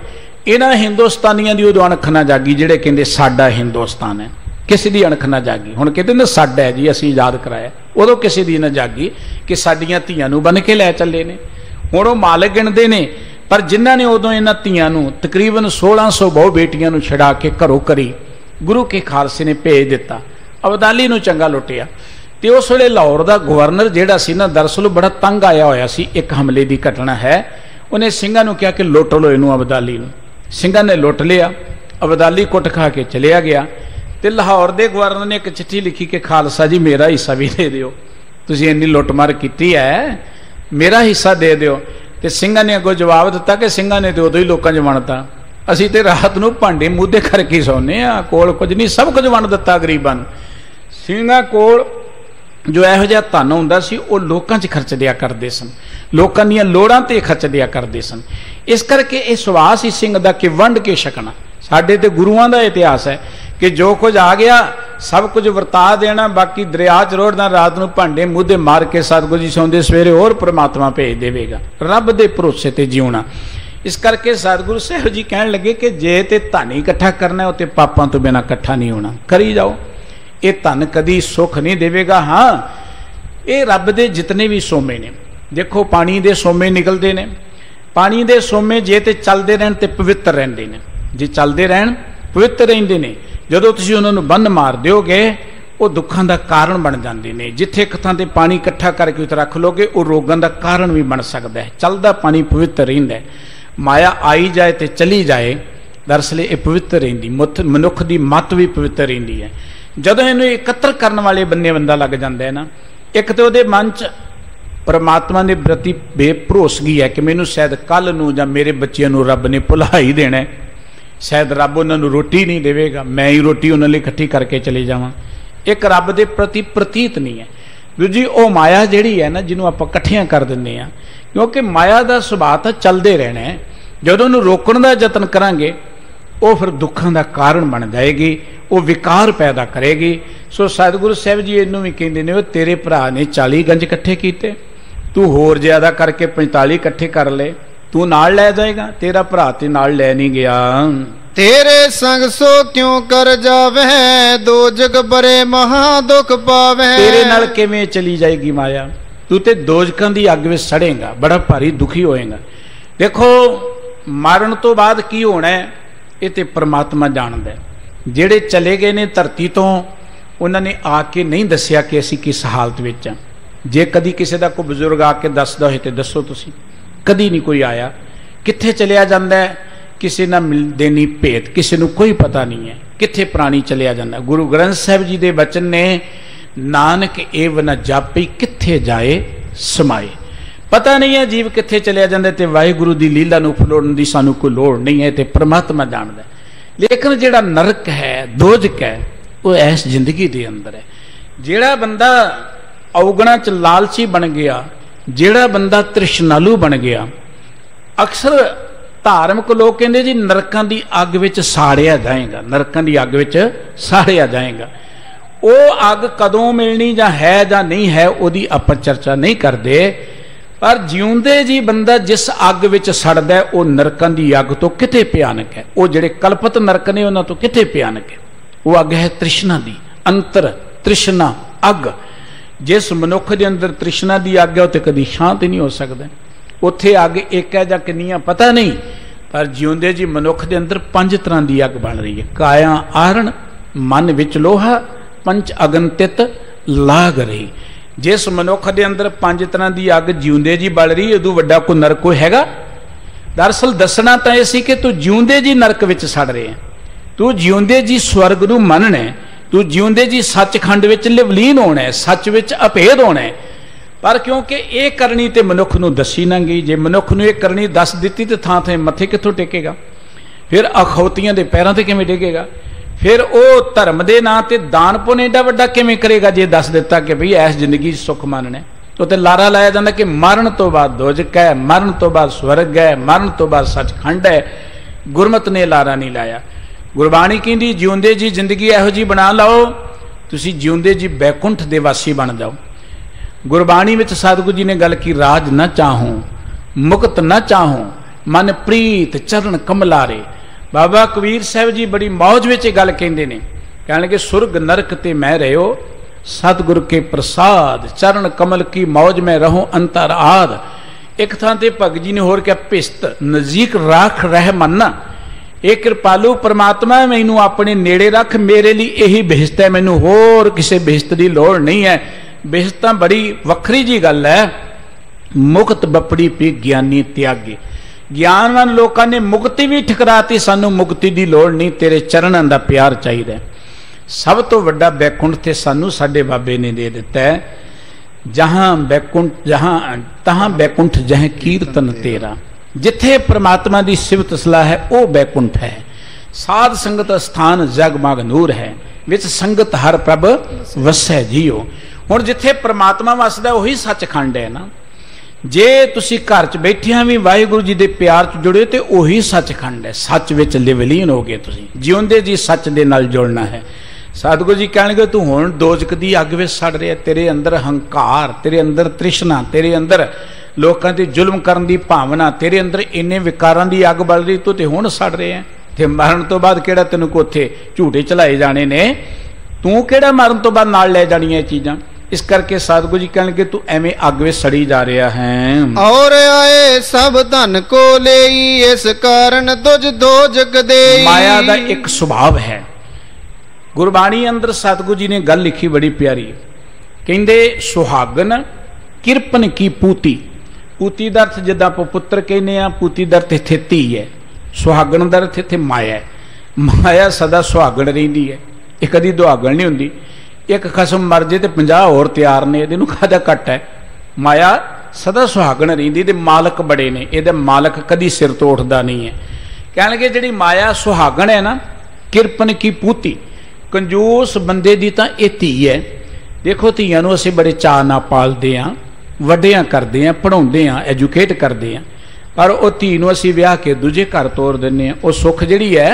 इन्हां हिंदुस्तानियों की उदों अणख ना जागी जिहड़े कहंदे साडा हिंदुस्तान है, किसी की अणख ना जागी। हुण कहते ना साडा है जी, असीं आजाद कराया, उदों किसी की ना जागी कि साडियां धीआं नूं बन के लै चले ने। हुण वो मालिक गिणदे ने, पर जिन्हां ने उदों इन्हां धीआं नूं तकरीबन 1600 बहु बेटियां नूं छड़ा के घरों घरी गुरु के खालसे ने भेज दिता, अब्दाली नूं चंगा लुटिया। तो उस वेले लाहौर का गवर्नर जिहड़ा सी ना, दरअसल बड़ा तंग आया होया सी। एक हमले की घटना है, उन्हें सिंघां नूं कहा कि लुट लो इनू अब्दाली नूं। सिंघां ने लुट लिया, अब्दाली कुट खा के चलिया गया। तो लाहौर के गवर्नर ने एक चिट्ठी लिखी कि खालसा जी मेरा हिस्सा भी दे दिओ, तुसीं इन्नी लुटमार की है, मेरा हिस्सा दे दिओ। तो सिंघां ने अगों जवाब दिता कि सिंघां ने तो उदों ही लोगों च वंडता, असीं ते रात नूं भांडे मूधे करके सौने आ, कोल कुछ नहीं, सब कुछ वंड दिता गरीबां नूं। सिंघां कोल जो इहो जिहा धन हुंदा सी वो लोकां 'च खर्च दिया करदे सन, लोकां दीआं लोड़ां ते खर्च दिया करदे सन। इस करके इह सुभाष ही सिंह दा कि वंड के छकना। साडे ते गुरुआं दा इतिहास है कि जो कुछ आ गया सब कुछ वरता देना, बाकी दरिया च रोड़ना, रात नूं भांडे मूधे मार के सतगुरु जी सौंदे सवेरे होर परमात्मा भेज देवेगा, रब दे भरोसे ते जीउणा। इस करके सतगुरु साहिब जी कहण लगे कि जे ते धन ही इकट्ठा करना है तो पापां तो बिना इकट्ठा नहीं होना, करी जाओ, ये धन कदी सुख नहीं देवेगा। हाँ, ये रब दे जितने भी सोमे ने, देखो पानी दे सोमे निकलते हैं, पानी दे सोमे जे ते चलते रहन ते पवित्र रहते हैं, जे चलते रहन पवित्र रहते हैं। जदों तुसीं उन्हां नूं बंन मार दिओगे वो दुखों का कारण बन जाते हैं। जिथे एक थां ते पानी इकट्ठा करके उत्ते रख लोगे वो रोगों का कारण भी बन सकता है। चलता पानी पवित्र रहिंदा है, माया आई जाए तो चली जाए, दरअसल ये पवित्र रहिंदी, मनुख की मत भी पवित्र रहिंदी है। जदों इनू एकत्र करने वाले बन्ने बंदा लग जाता है ना, एक तो वो मन च परमात्मा के प्रति बेभरोसगी है कि मैनू शायद कल नूं जां मेरे बच्चों नूं रब ने भुला ही देना है, शायद रब उन्होंने रोटी नहीं देवेगा, मैं ही रोटी उन्होंने इकट्ठी करके चले जावां। एक रब के प्रति प्रतीत नहीं है। दूजी वो माया जिहड़ी है ना, जिन्हों आप इकट्ठियां कर दिंदे आ, क्योंकि माया का सुभाव तो चलते रहना है। जदों उन्हूं रोकण का यतन करांगे वो फिर दुखों का कारण बन जाएगी, वो विकार पैदा करेगी। सो सतगुरु साहिब जी इनू भी कहते हैं, तेरे भरा ने 40 गंज इकट्ठे किए, तू होर ज्यादा करके 45 इकट्ठे कर ले, तू नाल लै जाएगा, तेरा भरा ते नाल लै नहीं गया। तेरे संग सो क्यों कर जावे, दो जग बरे महा दुख पावे। तेरे नाल किवें चली जाएगी माया, तू ते दोजकां दी अग विच सड़ेगा, बड़ा भारी दुखी होएगा। देखो मरण तो बाद की होना है ये तो परमात्मा जानदा है। जिहड़े चले गए ने धरती तो उन्होंने आके नहीं दसिया कि असीं किस हालत विच हां। जे कदी किसी का कोई बजुर्ग आके दसदा होए तो दसो तुसीं, कदी नहीं कोई आया। कित्थे चलिया जांदा है, किसी ना मिलदे नहीं भेत, किसी नूं कोई पता नहीं है कित्थे प्राणी चलिया जांदा। गुरु ग्रंथ साहिब जी दे बचन ने, नानक एव न जापी कित्थे जाए समाए। पता नहीं है जीव कित्थे चलिया जांदा ते वाहिगुरू दी लीला नूं फलोड़न दी सानू कोई लोड़ नहीं है, ते परमात्मा जानदा। लेकिन जिहड़ा नरक है, दोजक है, वो इस जिंदगी दे अंदर है। जिहड़ा बंदा औगणा च लालची बन गया, जिहड़ा बंदा तृष्णालु बन गया, अक्सर धार्मिक लोग कहते जी नरकां दी अग विच साड़िया जाएगा, नरकां दी अग विच साड़िया जाएगा। वो अग कदों मिलनी जां है जां नहीं है उहदी आपां चर्चा नहीं करते, पर जिउंदे जी बंदा जिस अग विच सड़दा है वो नरकां दी अग तो किते भयानक है। वो जिहड़े कल्पत नरक ने उन्हां तो किते भयानक है। वो अग है तृष्णा दी, अंतर तृष्णा अग। जिस मनुख दे अंदर तृष्णा दी अग है उते कदी शांत नहीं हो सकदा। उत्थे अग एक है जां किन्नियां पता नहीं, पर जिउंदे जी मनुख दे अंदर 5 तरह की अग बन रही है। काया आरण, मन विच लोहा, पंच अगन तित लाग रही। जिस मनुख दे अंदर 5 तरह की अग जिउंदे जी बल रही, उदों वड्डा कोई नरक कोई हैगा? दरअसल दसना तो यह सी कि तू जिउंदे जी नरक विच सड़ रहे हैं, तू जिउंदे जी स्वर्ग नूं मनना है, तू जिउंदे जी सचखंड विच लिवलीन होना है, सच विच अभेद होना है। पर क्योंकि ये करनी तो मनुख नूं दसी ना गई, जे मनुख नूं ये करनी दस दिती तो थां थां मत्थे कित्थों टेकेगा? फिर अखौतियां दे पैरों ते किवें टेकेगा? फिर वो धर्म के नां ते दान पुण्य एडा वड्डा किवें करेगा जे दस दिता कि भई इस जिंदगी सुख मानना। तो ते लारा लाया जाता कि मरण तो बाद दोजक है, मरण तो बाद स्वर्ग है, मरण तो बाद सचखंड है। गुरमत ने लारा नहीं लाया। गुरबाणी कहती जिउंदे जी जिंदगी इहो जी बना लाओ तुसी जिउंदे जी बैकुंठ दे वासी बन जाओ। गुरबाणी में सतगुरु जी ने गल की राज न चाहूं मुक्त न चाहूं मन प्रीत चरण कमलारे। बाबा कबीर साहब जी बड़ी मौज में गल कहते हैं, कहने के सुरग नरक ते मैं रहो सतगुरु के प्रसाद चरण कमल की मौज में रहो अंतर आद। एक थां ते भगत जी ने होर क्या पिस्त नजीक राख रह मन्ना। एक कृपालु परमात्मा मैनू अपने नेड़े रख, मेरे लिए यही बेहस्त है, मैनू होर किसी बेहस्त की लोड़ नहीं है। बेहस्त बड़ी वखरी जी गल है। मुक्त बपड़ी पी ज्ञानी त्यागे। ज्ञानवान लोगों ने मुक्ति भी ठकराती, सानू मुक्ति की लोड़ नहीं, तेरे चरणों का प्यार चाहिए। सब तो वड्डा बैकुंठ ते सानू साडे बाबे ने दे दिता है। जहां बैकुंठ जहां तहां बैकुंठ जह कीर्तन तेरा। जिथे परमात्मा की सिफत सलाह है वह बैकुंठ है। साध संगत स्थान जगमग नूर है, विच संगत हर प्रभ वसै जियो। हुण जिथे परमात्मा वसदा वही सचखंड है ना। जे तुसी घर च बैठिया भी वाहिगुरु जी के प्यार च जुड़े तो उही सचखंड है। सच विच लिवलीन हो गए तुसी, जिउंदे जी सच दे नाल जुड़ना है। सतगुरु जी कहणगे तू हुण दोजक दी अग विच सड़ रहा, तेरे अंदर हंकार, तेरे अंदर तृष्णा, तेरे अंदर लोकां ते जुल्म करन दी भावना, तेरे अंदर इन्ने विकारां दी अग बल रही, तू ते हुण सड़ रहा है। ते मरण तो बाद किहड़ा तैनूं कोथे झूठे चलाए जाने ने, तू किहड़ा मरण तो बाद नाल लै जाणियां चीज़ां। इस करके सतगुरु जी कहणगे तू एवें अग विच सड़ी जा रहा है। और आए सब धन को लेई, इस कारण तुझ दोजक देई। माया का एक स्वभाव है। गुरबाणी अंदर सतगुरु जी ने गल लिखी बड़ी प्यारी, कहंदे सुहागन किरपन की पूती। पूती का अर्थ जिद्दां आपां पुत्र कहने आ, पूती का अर्थ इत्थे धी है, सुहागन का अर्थ इत्थे माया है। माया सदा सुहागन रहिंदी है, ये कदी दुहागन नहीं हुंदी। एक खसम मर जे तो 50 होर तैयार ने, इहनूं काहदा घट है। माया सदा सुहागन रहिंदी ते मालक बड़े ने, इहदा मालक कदी सिर तो उठदा नहीं है। कहणगे जिहड़ी माया सुहागन है ना, किरपन की पूती, कंजूस बंदे दी तां इह धी है। देखो धीआं नूं असीं बड़े चाअ नाल पालदे आं, वड्डियां करदे आं, पढ़ाउंदे आं, एजुकेट करदे आं, पर वो धी नूं असीं विआह के दूजे घर तोर दिंदे आं। वो सुख जिहड़ी है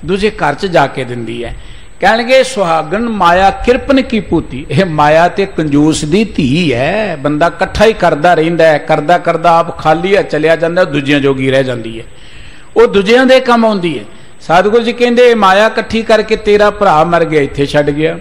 दूजे घर च जाके दिंदी है। कहणगे सुहागन माया किरपन की पूती, यह माया ते कंजूस दी धी है। बंदा कट्ठा ही करदा रहिंदा है, करदा करदा आप खाली है चलिया जांदा, दूजियां जोगी रह जांदी है, वो दूजियां दे काम आउंदी है। सतगुरु जी कहंदे माया कट्ठी करके तेरा भरा मर गया इत्थे छड्ड गया,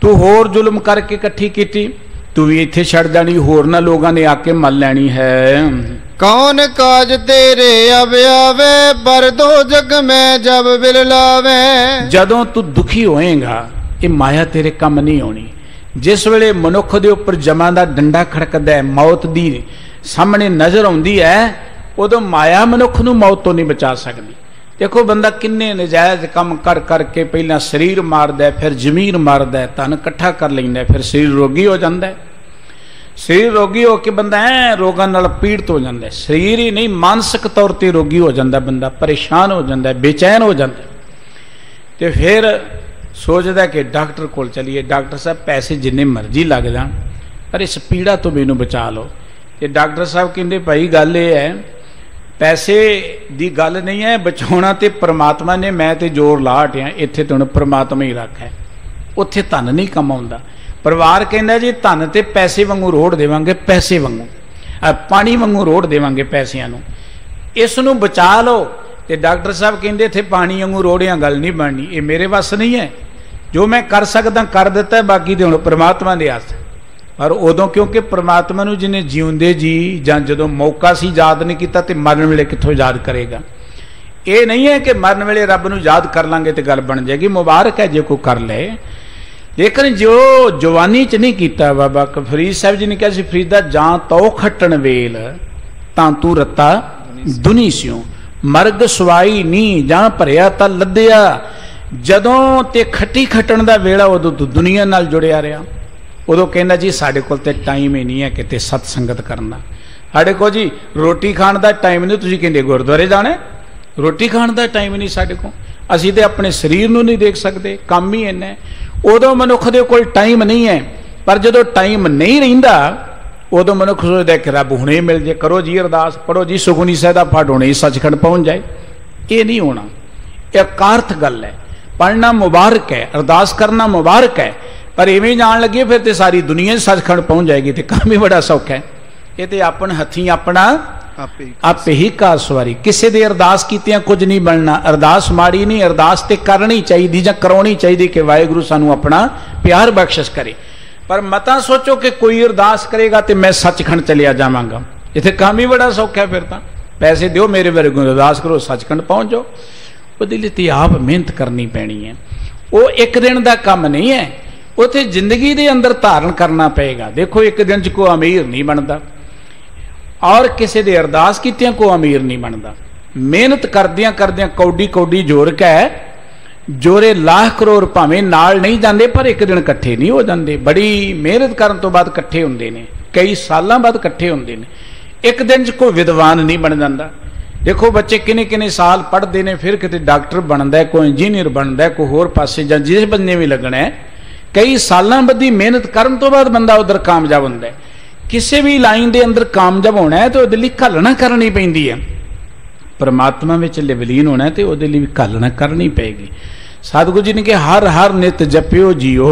तू होर जुल्म करके कट्ठी कीती तू भी इत्थे छड्ड जानी, होर ना लोगां ने आके मल लैनी है। कौन काज तेरे अब आवे, पर दो जग में जब बिरलावे। जदों तू दुखी होएगा ये माया तेरे कम नहीं होनी। जिस वेले मनुख दे उपर जमां दा डंडा खड़कदा है, मौत दी सामने नजर आउंदी है, उदों माया मनुख नूं मौत तो नहीं बचा सकदी। देखो बंदा किन्ने नजायज काम कर करके पहला शरीर मारदा है, फिर जमीन मारदा है, धन इकट्ठा कर लैंदा है, फिर शरीर रोगी हो जाता है। शरीर रोगी होकर बंदा रोगां नाल पीड़ित हो जाता है। शरीर ही नहीं मानसिक तौर पर रोगी हो जाता, बंदा परेशान हो जाता है, बेचैन हो जाता है। तो फिर सोचता कि डॉक्टर कोल चलीए, डॉक्टर साहब पैसे जिन्ने मर्जी लग जान पर इस पीड़ा तो मैनू बचा लो। तो डॉक्टर साहब कहते भाई गल ये है, पैसे की गल नहीं है, बचाना तो परमात्मा ने, मैं तो जोर ला हटिया, इत्थे तुहानूं परमात्मा ही रख है, उत्थे धन नहीं कमाउंदा। परिवार कहता जी धन तो पैसे वांगू रोड़ देवांगे, पैसे वांगू पानी वांगू रोड़ देवांगे पैसिਆਂ ਨੂੰ, इस नूं बचा लो। तो डॉक्टर साहब कहते इत्थे पानी वांगू रोड़ियां गल नहीं बननी, ये मेरे वस नहीं है, जो मैं कर सकदा कर दिता है, बाकी तो हुण परमात्मा दे हत्थ। पर उदों क्योंकि परमात्मा नूं जिन्हें जिउंदे जी जां जदों मौका सी याद नहीं किया तो मरन वेले कित्थों याद करेगा। ये नहीं है कि मरन वेले रब नूं याद कर लांगे तो गल बन जाएगी, मुबारक है जो कोई कर ले। लेकिन जो जवानी च नहीं किया, बाबा फरीद साहब जी ने कहा सी, फरीदा जां तो खट्टण वेल तां तू रत्ता दुनी सियों, मरग सवाई नी जां भरिया तां लद्दिया। जदों ते खट्टी खट्टण दा वेला उदों तू दुनिया नाल जुड़िया रहा। उदों कहंदा जी साडे कोल ते टाइम ही नहीं है किते सतसंगत करना, साडे कोल जी रोटी खाण दा टाइम नहीं, तुसीं कहंदे गुरुद्वारे जाणे, रोटी खाण दा टाइम नहीं साडे कोल। ਅਸੀਂ ਤੇ ਆਪਣੇ ਸਰੀਰ ਨੂੰ ਨਹੀਂ ਦੇਖ ਸਕਦੇ, ਕੰਮ ਹੀ ਇੰਨਾ। ਉਦੋਂ ਮਨੁੱਖ ਦੇ ਕੋਲ ਟਾਈਮ ਨਹੀਂ ਹੈ, ਪਰ ਜਦੋਂ ਟਾਈਮ ਨਹੀਂ ਰਹਿੰਦਾ ਉਦੋਂ ਮਨੁੱਖ ਸੋਚਦਾ ਕਿ ਰੱਬ ਹੁਣੇ ਮਿਲ ਜੇ, ਕਰੋ ਜੀ ਅਰਦਾਸ, ਪੜੋ ਜੀ ਸੁਖਮਨੀ ਸਾਹਿਬ ਦਾ ਪਾਠ, ਹੁਣੇ ਸੱਚਖੰਡ ਪਹੁੰਚ ਜਾਏ। ਇਹ ਨਹੀਂ ਹੋਣਾ, ਇਹ ਅਕਾਰਥ ਗੱਲ ਹੈ। ਪੜ੍ਹਨਾ ਮੁਬਾਰਕ ਹੈ, ਅਰਦਾਸ ਕਰਨਾ ਮੁਬਾਰਕ ਹੈ, ਪਰ ਇਵੇਂ ਜਾਣ ਲੱਗੇ ਫਿਰ ਤੇ ਸਾਰੀ ਦੁਨੀਆ ਸੱਚਖੰਡ ਪਹੁੰਚ ਜਾਏਗੀ ਤੇ ਕੰਮ ਹੀ ਬੜਾ ਸੌਖਾ ਹੈ। ਇਹ ਤੇ ਆਪਣੇ ਹੱਥੀਂ ਆਪਣਾ ਆਪੇ ਹੀ ਕਾਰ ਸਵਾਰੀ। ਕਿਸੇ ਦੇ ਅਰਦਾਸ ਕੀਤਿਆਂ ਕੁਝ ਨਹੀਂ ਬਣਨਾ। ਅਰਦਾਸ ਮਾੜੀ ਨਹੀਂ, ਅਰਦਾਸ ਤੇ ਕਰਨੀ ਚਾਹੀਦੀ ਜਾਂ ਕਰਾਉਣੀ ਚਾਹੀਦੀ ਕਿ ਵਾਹਿਗੁਰੂ ਸਾਨੂੰ ਆਪਣਾ ਪਿਆਰ ਬਖਸ਼ਿਸ਼ ਕਰੇ। ਪਰ ਮਤਾਂ ਸੋਚੋ ਕਿ ਕੋਈ ਅਰਦਾਸ ਕਰੇਗਾ ਤੇ ਮੈਂ ਸੱਚਖੰਡ ਚਲਿਆ ਜਾਵਾਂਗਾ, ਇੱਥੇ ਕੰਮ ਹੀ ਬੜਾ ਸੌਖਾ। ਫਿਰ ਤਾਂ ਪੈਸੇ ਦਿਓ, ਮੇਰੇ ਵਰਗੂ ਅਰਦਾਸ ਕਰੋ, ਸੱਚਖੰਡ ਪਹੁੰਚ ਜਾਓ। ਉਹਦੇ ਲਈ ਤੇ ਆਪ ਮਿਹਨਤ ਕਰਨੀ ਪੈਣੀ ਹੈ। ਉਹ ਇੱਕ ਦਿਨ ਦਾ ਕੰਮ ਨਹੀਂ ਹੈ, ਉੱਥੇ ਜ਼ਿੰਦਗੀ ਦੇ ਅੰਦਰ ਧਾਰਨ ਕਰਨਾ ਪਏਗਾ। ਦੇਖੋ ਇੱਕ ਦਿਨ 'ਚ ਕੋਈ ਅਮੀਰ ਨਹੀਂ ਬਣਦਾ, ਔਰ ਕਿਸੇ ਦੇ ਅਰਦਾਸ ਕੀਤਿਆਂ ਕੋਈ ਅਮੀਰ ਨਹੀਂ ਬਣਦਾ। ਮਿਹਨਤ ਕਰਦਿਆਂ ਕਰਦਿਆਂ ਕੌਡੀ ਕੌਡੀ ਜੋੜ ਕੇ ਜੋਰੇ ਲੱਖ ਕਰੋੜ ਭਾਵੇਂ ਨਾਲ ਨਹੀਂ ਜਾਂਦੇ, ਪਰ ਇੱਕ ਦਿਨ ਇਕੱਠੇ ਨਹੀਂ ਹੋ ਜਾਂਦੇ। ਬੜੀ ਮਿਹਨਤ ਕਰਨ ਤੋਂ ਬਾਅਦ ਇਕੱਠੇ ਹੁੰਦੇ ਨੇ, ਕਈ ਸਾਲਾਂ ਬਾਅਦ ਇਕੱਠੇ ਹੁੰਦੇ ਨੇ। ਇੱਕ ਦਿਨ 'ਚ ਕੋਈ ਵਿਦਵਾਨ ਨਹੀਂ ਬਣ ਜਾਂਦਾ। ਦੇਖੋ ਬੱਚੇ ਕਿੰਨੇ ਕਿੰਨੇ ਸਾਲ ਪੜ੍ਹਦੇ ਨੇ, ਫਿਰ ਕਿਤੇ ਡਾਕਟਰ ਬਣਦਾ, ਕੋਈ ਇੰਜੀਨੀਅਰ ਬਣਦਾ, ਕੋਈ ਹੋਰ ਪਾਸੇ ਜਾਂ ਜਿਸ ਬੰਨੇ ਵੀ ਲੱਗਣਾ ਹੈ। ਕਈ ਸਾਲਾਂ ਬੱਧੀ ਮਿਹਨਤ ਕਰਨ ਤੋਂ ਬਾਅਦ ਬੰਦਾ ਉਧਰ ਕਾਮਯਾਬ ਹੁੰਦਾ। ਕਿਸੇ ਵੀ ਲਾਈਨ ਦੇ ਅੰਦਰ ਕਾਮਯਾਬ ਹੋਣਾ ਹੈ ਤੇ ਉਹਦੇ ਲਈ ਘਾਲਣਾ ਕਰਨੀ ਪੈਂਦੀ ਹੈ। ਪਰਮਾਤਮਾ ਵਿੱਚ ਲਿਵਲੀਨ ਹੋਣਾ ਤੇ ਉਹਦੇ ਲਈ ਵੀ ਘਾਲਣਾ ਕਰਨੀ ਪਏਗੀ। ਸਤਿਗੁਰੂ ਜੀ ਨੇ ਕਿ ਹਰ ਹਰ ਨਿਤ ਜਪਿਓ ਜੀਓ,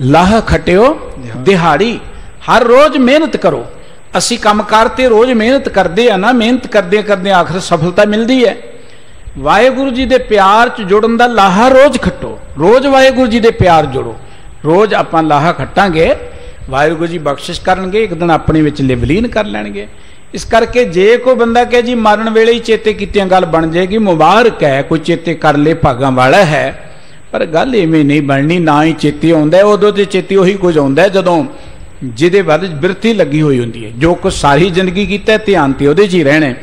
ਲਾਹ ਖਟਿਓ ਦਿਹਾੜੀ। ਹਰ ਰੋਜ਼ ਮਿਹਨਤ ਕਰੋ। ਅਸੀਂ ਕੰਮਕਾਰ ਤੇ ਰੋਜ਼ ਮਿਹਨਤ ਕਰਦੇ ਆ ਨਾ, ਮਿਹਨਤ ਕਰਦੇ ਕਰਦੇ ਆਖਰ ਸਫਲਤਾ ਮਿਲਦੀ ਹੈ। ਵਾਹਿਗੁਰੂ ਜੀ ਦੇ ਪਿਆਰ 'ਚ ਜੁੜਨ ਦਾ ਲਾਹਾ ਰੋਜ਼ ਖੱਟੋ, ਰੋਜ਼ ਵਾਹਿਗੁਰੂ ਜੀ ਦੇ ਪਿਆਰ ਜੁੜੋ। ਰੋਜ਼ ਆਪਾਂ ਲਾਹਾ ਖੱਟਾਂਗੇ, ਵਾਹਿਗੁਰੂ ਜੀ ਬਖਸ਼ਿਸ਼ ਕਰਨਗੇ, ਇੱਕ ਦਿਨ ਆਪਣੇ ਵਿੱਚ ਲਿਵਲੀਨ ਕਰ ਲੈਣਗੇ। ਇਸ ਕਰਕੇ ਜੇ ਕੋਈ ਬੰਦਾ ਕਹੇ ਜੀ ਮਰਨ ਵੇਲੇ ਹੀ ਚੇਤੇ ਕੀਤਿਆਂ ਗੱਲ ਬਣ ਜਾਏਗੀ, ਮੁਬਾਰਕ ਹੈ, ਕੋਈ ਚੇਤੇ ਕਰ ਲੇ ਭਾਗਾਂ ਵਾਲਾ ਹੈ, ਪਰ ਗੱਲ ਐਵੇਂ ਨਹੀਂ ਬਣਨੀ। ਨਾ ਹੀ ਚੇਤੇ ਆਉਂਦਾ, ਉਦੋਂ ਤੇ ਚੇਤੇ ਉਹੀ ਕੁਝ ਆਉਂਦਾ ਜਦੋਂ ਜਿਹਦੇ ਵੱਲ ਬਿਰਤੀ ਲੱਗੀ ਹੋਈ ਹੁੰਦੀ ਹੈ। ਜੋ ਕੁਝ ਸਾਰੀ ਜ਼ਿੰਦਗੀ ਕੀਤਾ ਧਿਆਨ ਤੇ ਉਹਦੇ 'ਚ ਹੀ ਰਹਿਣਾ।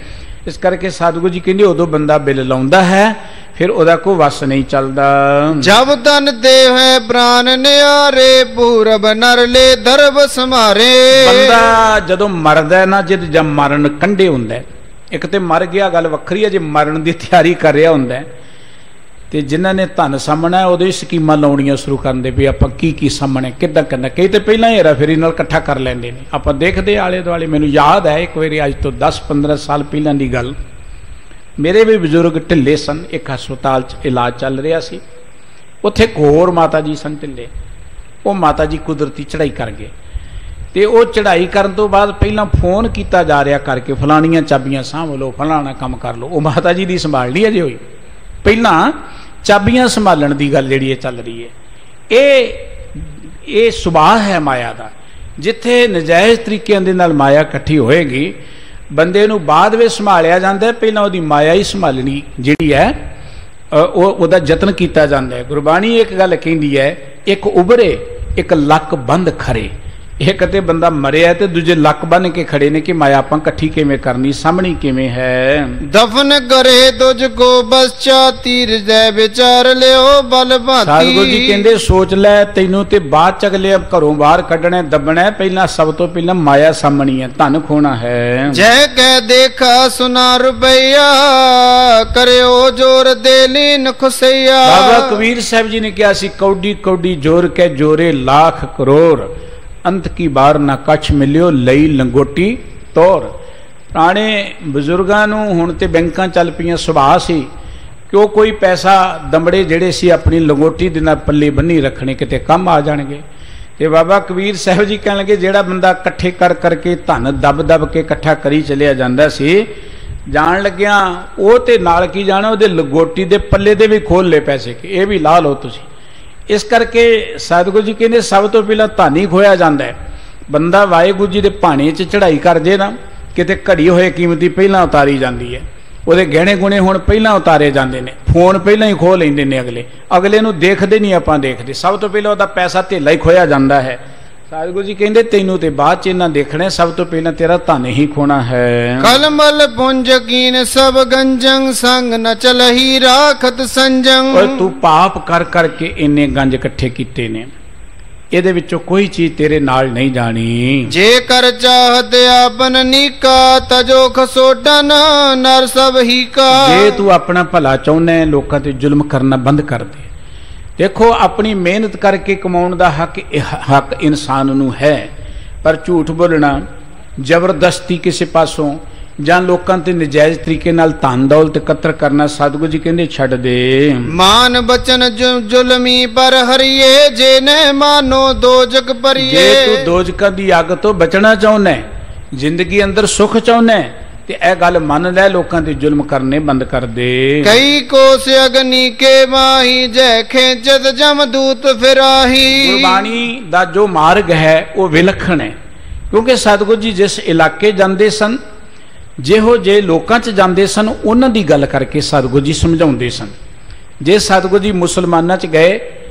ਇਸ ਕਰਕੇ ਸਤਿਗੁਰੂ ਜੀ ਕਹਿੰਦੇ ਉਦੋਂ ਬੰਦਾ ਬਿਲ ਲਾਉਂਦਾ ਹੈ, ਫਿਰ ਉਹਦਾ ਕੋਈ ਵਸ ਨਹੀਂ ਚੱਲਦਾ। ਜਬ ਤਨ ਦੇਹ ਹੈ ਪ੍ਰਾਨ ਨਿਆਰੇ, ਪੂਰਬ ਨਰ ਲੈ ਦਰਬ ਸਮਾਰੇ। ਬੰਦਾ ਜਦੋਂ ਮਰਦਾ ਨਾ, ਜਦ ਮਰਨ ਕੰਢੇ ਹੁੰਦਾ, ਇੱਕ ਤੇ ਮਰ ਗਿਆ ਗੱਲ ਵੱਖਰੀ ਹੈ, ਜੇ ਮਰਨ ਦੀ ਤਿਆਰੀ ਕਰ ਰਿਹਾ ਹੁੰਦਾ ਤੇ ਜਿਨ੍ਹਾਂ ਨੇ ਧਨ ਸਾਹਮਣਾ ਉਹਦੇ ਹੀ ਸਕੀਮਾਂ ਲਾਉਣੀਆਂ ਸ਼ੁਰੂ ਕਰਨ ਦੇ ਵੀ ਆਪਾਂ ਕੀ ਕੀ ਸਾਹਮਣੇ ਕਿੱਦਾਂ ਕਰਨਾ। ਕਈ ਤੇ ਪਹਿਲਾਂ ਹੇਰਾ ਫੇਰੀ ਨਾਲ ਇਕੱਠਾ ਕਰ ਲੈਂਦੇ ਨੇ। ਆਪਾਂ ਦੇਖਦੇ ਆਲੇ ਦੁਆਲੇ, ਮੈਨੂੰ ਯਾਦ ਹੈ ਇੱਕ ਵਾਰੀ ਅੱਜ ਤੋਂ 10-15 ਸਾਲ ਪਹਿਲਾਂ ਦੀ ਗੱਲ, ਮੇਰੇ ਵੀ ਬਜ਼ੁਰਗ ਢਿੱਲੇ ਸਨ, ਇੱਕ ਹਸਪਤਾਲ 'ਚ ਇਲਾਜ ਚੱਲ ਰਿਹਾ ਸੀ। ਉੱਥੇ ਇੱਕ ਹੋਰ ਮਾਤਾ ਜੀ ਸਨ ਢਿੱਲੇ, ਉਹ ਮਾਤਾ ਜੀ ਕੁਦਰਤੀ ਚੜ੍ਹਾਈ ਕਰ ਗਏ ਤੇ ਉਹ ਚੜ੍ਹਾਈ ਕਰਨ ਤੋਂ ਬਾਅਦ ਪਹਿਲਾਂ ਫੋਨ ਕੀਤਾ ਜਾ ਰਿਹਾ ਕਰਕੇ ਫਲਾਣੀਆਂ ਚਾਬੀਆਂ ਸਾਂਭ ਲਓ, ਫਲਾਣਾ ਕੰਮ ਕਰ ਲਓ। ਉਹ ਮਾਤਾ ਜੀ ਦੀ ਸੰਭਾਲ ਨਹੀਂ ਅਜੇ ਹੋਈ, ਪਹਿਲਾਂ ਚਾਬੀਆਂ ਸੰਭਾਲਣ ਦੀ ਗੱਲ ਜਿਹੜੀ ਇਹ ਚੱਲ ਰਹੀ ਹੈ। ਇਹ ਸੁਭਾਅ ਹੈ ਮਾਇਆ ਦਾ। ਜਿੱਥੇ ਨਜਾਇਜ਼ ਤਰੀਕਿਆਂ ਦੇ ਨਾਲ ਮਾਇਆ ਇਕੱਠੀ ਹੋਏਗੀ, ਬੰਦੇ ਨੂੰ ਬਾਅਦ ਵਿੱਚ ਸੰਭਾਲਿਆ ਜਾਂਦਾ, ਪਹਿਲਾਂ ਉਹਦੀ ਮਾਇਆ ਹੀ ਸੰਭਾਲਣੀ ਜਿਹੜੀ ਹੈ ਉਹਦਾ ਯਤਨ ਕੀਤਾ ਜਾਂਦਾ ਹੈ। ਗੁਰਬਾਣੀ ਇੱਕ ਗੱਲ ਕਹਿੰਦੀ ਹੈ, ਇੱਕ ਉਭਰੇ ਇੱਕ ਲੱਕ ਬੰਦ ਖਰੇ। ਇੱਕ ਤੇ ਬੰਦਾ ਮਰਿਆ ਤੇ ਦੂਜੇ ਲੱਕ ਬੰਨ ਕੇ ਖੜੇ ਨੇ ਕਿ ਮਾਇਆ ਆਪਾਂ ਇਕੱਠੀ ਕਿਵੇਂ ਕਰਨੀ, ਸਾਹਮਣੀ ਕਿਵੇਂ ਹੈ। ਦਫਨ ਕਰੇ ਤੁਝ ਕੋ ਬਸ ਚਾਤੀ ਹਿਰਦੈ ਵਿਚਾਰ ਲਿਓ ਬਲ ਭਾਤੀ। ਸਤਿਗੁਰੂ ਜੀ ਕਹਿੰਦੇ ਸੋਚ ਲੈ, ਤੈਨੂੰ ਤੇ ਬਾਅਦ ਚ ਅਗਲੇ ਘਰੋਂ ਬਾਹਰ ਕੱਢਣਾ ਦੱਬਣਾ, ਪਹਿਲਾਂ ਸਭ ਤੋਂ ਪਹਿਲਾਂ ਮਾਇਆ ਸਾਹਮਣੀ ਹੈ, ਧਨ ਖੋਣਾ ਹੈ। ਜੈ ਕਹਿ ਦੇਖਾ ਸੁਨਾ ਰੁਪਈਆ, ਕਰਿਓ ਜੋਰ ਦੇ ਲੀਨ ਖੁਸਈਆ। ਬਾਬਾ ਕਬੀਰ ਸਾਹਿਬ ਜੀ ਨੇ ਕਿਹਾ ਸੀ, ਕੌਡੀ ਕੌਡੀ ਜੋਰ ਕੇ ਜੋਰੇ ਲੱਖ ਕਰੋੜ, ਅੰਤ ਕੀ ਬਾਰ ਨਾ ਕੱਛ ਮਿਲਿਓ ਲਈ ਲੰਗੋਟੀ ਤੋਰ। ਪੁਰਾਣੇ ਬਜ਼ੁਰਗਾਂ ਨੂੰ ਹੁਣ ਤੇ ਬੈਂਕਾਂ ਚੱਲ ਪਈਆਂ, ਸੁਭਾਅ ਸੀ ਕਿ ਉਹ ਕੋਈ ਪੈਸਾ ਦੰਬੜੇ ਜਿਹੜੇ ਸੀ ਆਪਣੀ ਲੰਗੋਟੀ ਦੇ ਨਾਲ ਪੱਲੇ ਬੰਨੀ ਰੱਖਣੇ, ਕਿਤੇ ਕੰਮ ਆ ਜਾਣਗੇ। ਤੇ ਬਾਬਾ ਕਬੀਰ ਸਾਹਿਬ ਜੀ ਕਹਿਣ ਲੱਗੇ, ਜਿਹੜਾ ਬੰਦਾ ਇਕੱਠੇ ਕਰ ਕਰਕੇ ਧਨ ਦਬ ਦਬ ਕੇ ਇਕੱਠਾ ਕਰੀ ਚਲਿਆ ਜਾਂਦਾ ਸੀ, ਜਾਣ ਲੱਗਿਆ ਉਹ ਤੇ ਨਾਲ ਕੀ ਜਾਣਾ, ਉਹਦੇ ਲੰਗੋਟੀ ਦੇ ਪੱਲੇ ਦੇ ਵੀ ਖੋਲ ਲਏ ਪੈਸੇ ਕਿ ਇਹ ਵੀ ਲਾ ਲਓ ਤੁਸੀਂ। ਇਸ ਕਰਕੇ ਸਤਿਗੁਰੂ ਜੀ ਕਹਿੰਦੇ ਸਭ ਤੋਂ ਪਹਿਲਾਂ ਧਨ ਹੀ ਖੋਇਆ ਜਾਂਦਾ ਹੈ। ਬੰਦਾ ਵਾਹਿਗੁਰੂ ਜੀ ਦੇ ਭਾਣੇ 'ਚ ਚੜ੍ਹਾਈ ਕਰ ਜੇ ਨਾ, ਕਿਤੇ ਘੜੀ ਹੋਏ ਕੀਮਤੀ ਪਹਿਲਾਂ ਉਤਾਰੀ ਜਾਂਦੀ ਹੈ, ਉਹਦੇ ਗਹਿਣੇ ਗੁਣੇ ਹੁਣ ਪਹਿਲਾਂ ਉਤਾਰੇ ਜਾਂਦੇ ਨੇ, ਫੋਨ ਪਹਿਲਾਂ ਹੀ ਖੋਹ ਲੈਂਦੇ ਨੇ ਅਗਲੇ ਨੂੰ ਦੇਖਦੇ ਨਹੀਂ ਆਪਾਂ ਦੇਖਦੇ, ਸਭ ਤੋਂ ਪਹਿਲਾਂ ਉਹਦਾ ਪੈਸਾ ਧੇਲਾ ਹੀ ਖੋਇਆ ਜਾਂਦਾ ਹੈ। ਸਤਿਗੁਰੂ ਜੀ ਕਹਿੰਦੇ ਤੈਨੂੰ ਤੇ ਬਾਅਦ 'ਚ ਇਹਨਾਂ ਦੇਖਣਾ, ਸਭ ਤੋਂ ਪਹਿਲਾਂ ਤੇਰਾ ਧਨ ਹੀ ਖੋਣਾ ਹੈ। ਕਲਮਲ ਪੁੰਜ ਕੀਨ ਸਭ ਗੰਜੰ, ਸੰਗ ਨ ਚਲਹੀ ਰਾਖਤ ਸੰਜੰ। ਓਏ ਤੂੰ ਪਾਪ ਕਰ ਕਰਕੇ ਇੰਨੇ ਗੰਜ ਇਕੱਠੇ ਕੀਤੇ ਨੇ, ਇਹਦੇ ਵਿੱਚੋਂ ਕੋਈ ਚੀਜ਼ ਤੇਰੇ ਨਾਲ ਨਹੀਂ ਜਾਣੀ। ਜੇ ਕਰ ਚਾਹਤ ਆਪਨ ਨੀਕਾ ਤਜੋ ਖਸੋਟਨ ਨਰ ਸਭ ਹੀ ਕਾ। ਜੇ ਤੂੰ ਆਪਣਾ ਭਲਾ ਚਾਹੁੰਦਾ ਹੈ ਲੋਕਾਂ ਤੇ ਜ਼ੁਲਮ ਕਰਨਾ ਬੰਦ ਕਰ ਦੇ। ਦੇਖੋ ਆਪਣੀ ਮਿਹਨਤ ਕਰਕੇ ਕਮਾਉਣ ਦਾ ਹੱਕ ਇਨਸਾਨ ਨੂੰ ਹੈ, ਪਰ ਝੂਠ ਬੋਲਣਾ, ਜ਼ਬਰਦਸਤੀ ਕਿਸੇ ਪਾਸੋਂ ਜਾਂ ਲੋਕਾਂ ਤੇ ਨਜਾਇਜ਼ ਤਰੀਕੇ ਨਾਲ ਧਨ ਦੌਲਤ ਇਕੱਤਰ ਕਰਨਾ ਸਤਿਗੁਰੂ ਜੀ ਕਹਿੰਦੇ ਛੱਡ ਦੇ। ਮਾਨ ਬਚਨ ਜ਼ੁਲਮੀ ਪਰ ਹਰੀਏ ਜੇ ਨੇ ਮਾਨੋ ਦੋਜਕ ਪਰੀਏ। ਜੇ ਤੂੰ ਦੋਜਕਾਂ ਦੀ ਅੱਗ ਤੋਂ ਬਚਣਾ ਚਾਹੁੰਦਾ ਹੈ, ਜ਼ਿੰਦਗੀ ਅੰਦਰ ਸੁੱਖ ਚਾਹੁੰਦਾ ਹੈ, ਤੇ ਇਹ ਗੱਲ ਮੰਨ ਲੈ, ਲੋਕਾਂ ਤੇ ਜ਼ੁਲਮ ਕਰਨੇ ਬੰਦ ਕਰ ਦੇ। ਕਈ ਕੋਸ ਅਗਨੀ ਕੇ ਮਾਹੀ ਜੈ ਖੇਚਤ ਜਮਦੂਤ ਫਿਰਾਹੀ। ਗੁਰਬਾਣੀ ਦਾ ਜੋ ਮਾਰਗ ਹੈ ਉਹ ਵਿਲੱਖਣ ਹੈ, ਕਿਉਂਕਿ ਸਤਿਗੁਰੂ ਜੀ ਜਿਸ ਇਲਾਕੇ ਜਾਂਦੇ ਸਨ, ਜਿਹੋ ਜੇ ਲੋਕਾਂ 'ਚ ਜਾਂਦੇ ਸਨ, ਉਹਨਾਂ ਦੀ ਗੱਲ ਕਰਕੇ ਸਤਿਗੁਰੂ ਜੀ ਸਮਝਾਉਂਦੇ ਸਨ। ਜੇ ਸਤਿਗੁਰੂ ਜੀ ਮੁਸਲਮਾਨਾਂ 'ਚ ਗਏ,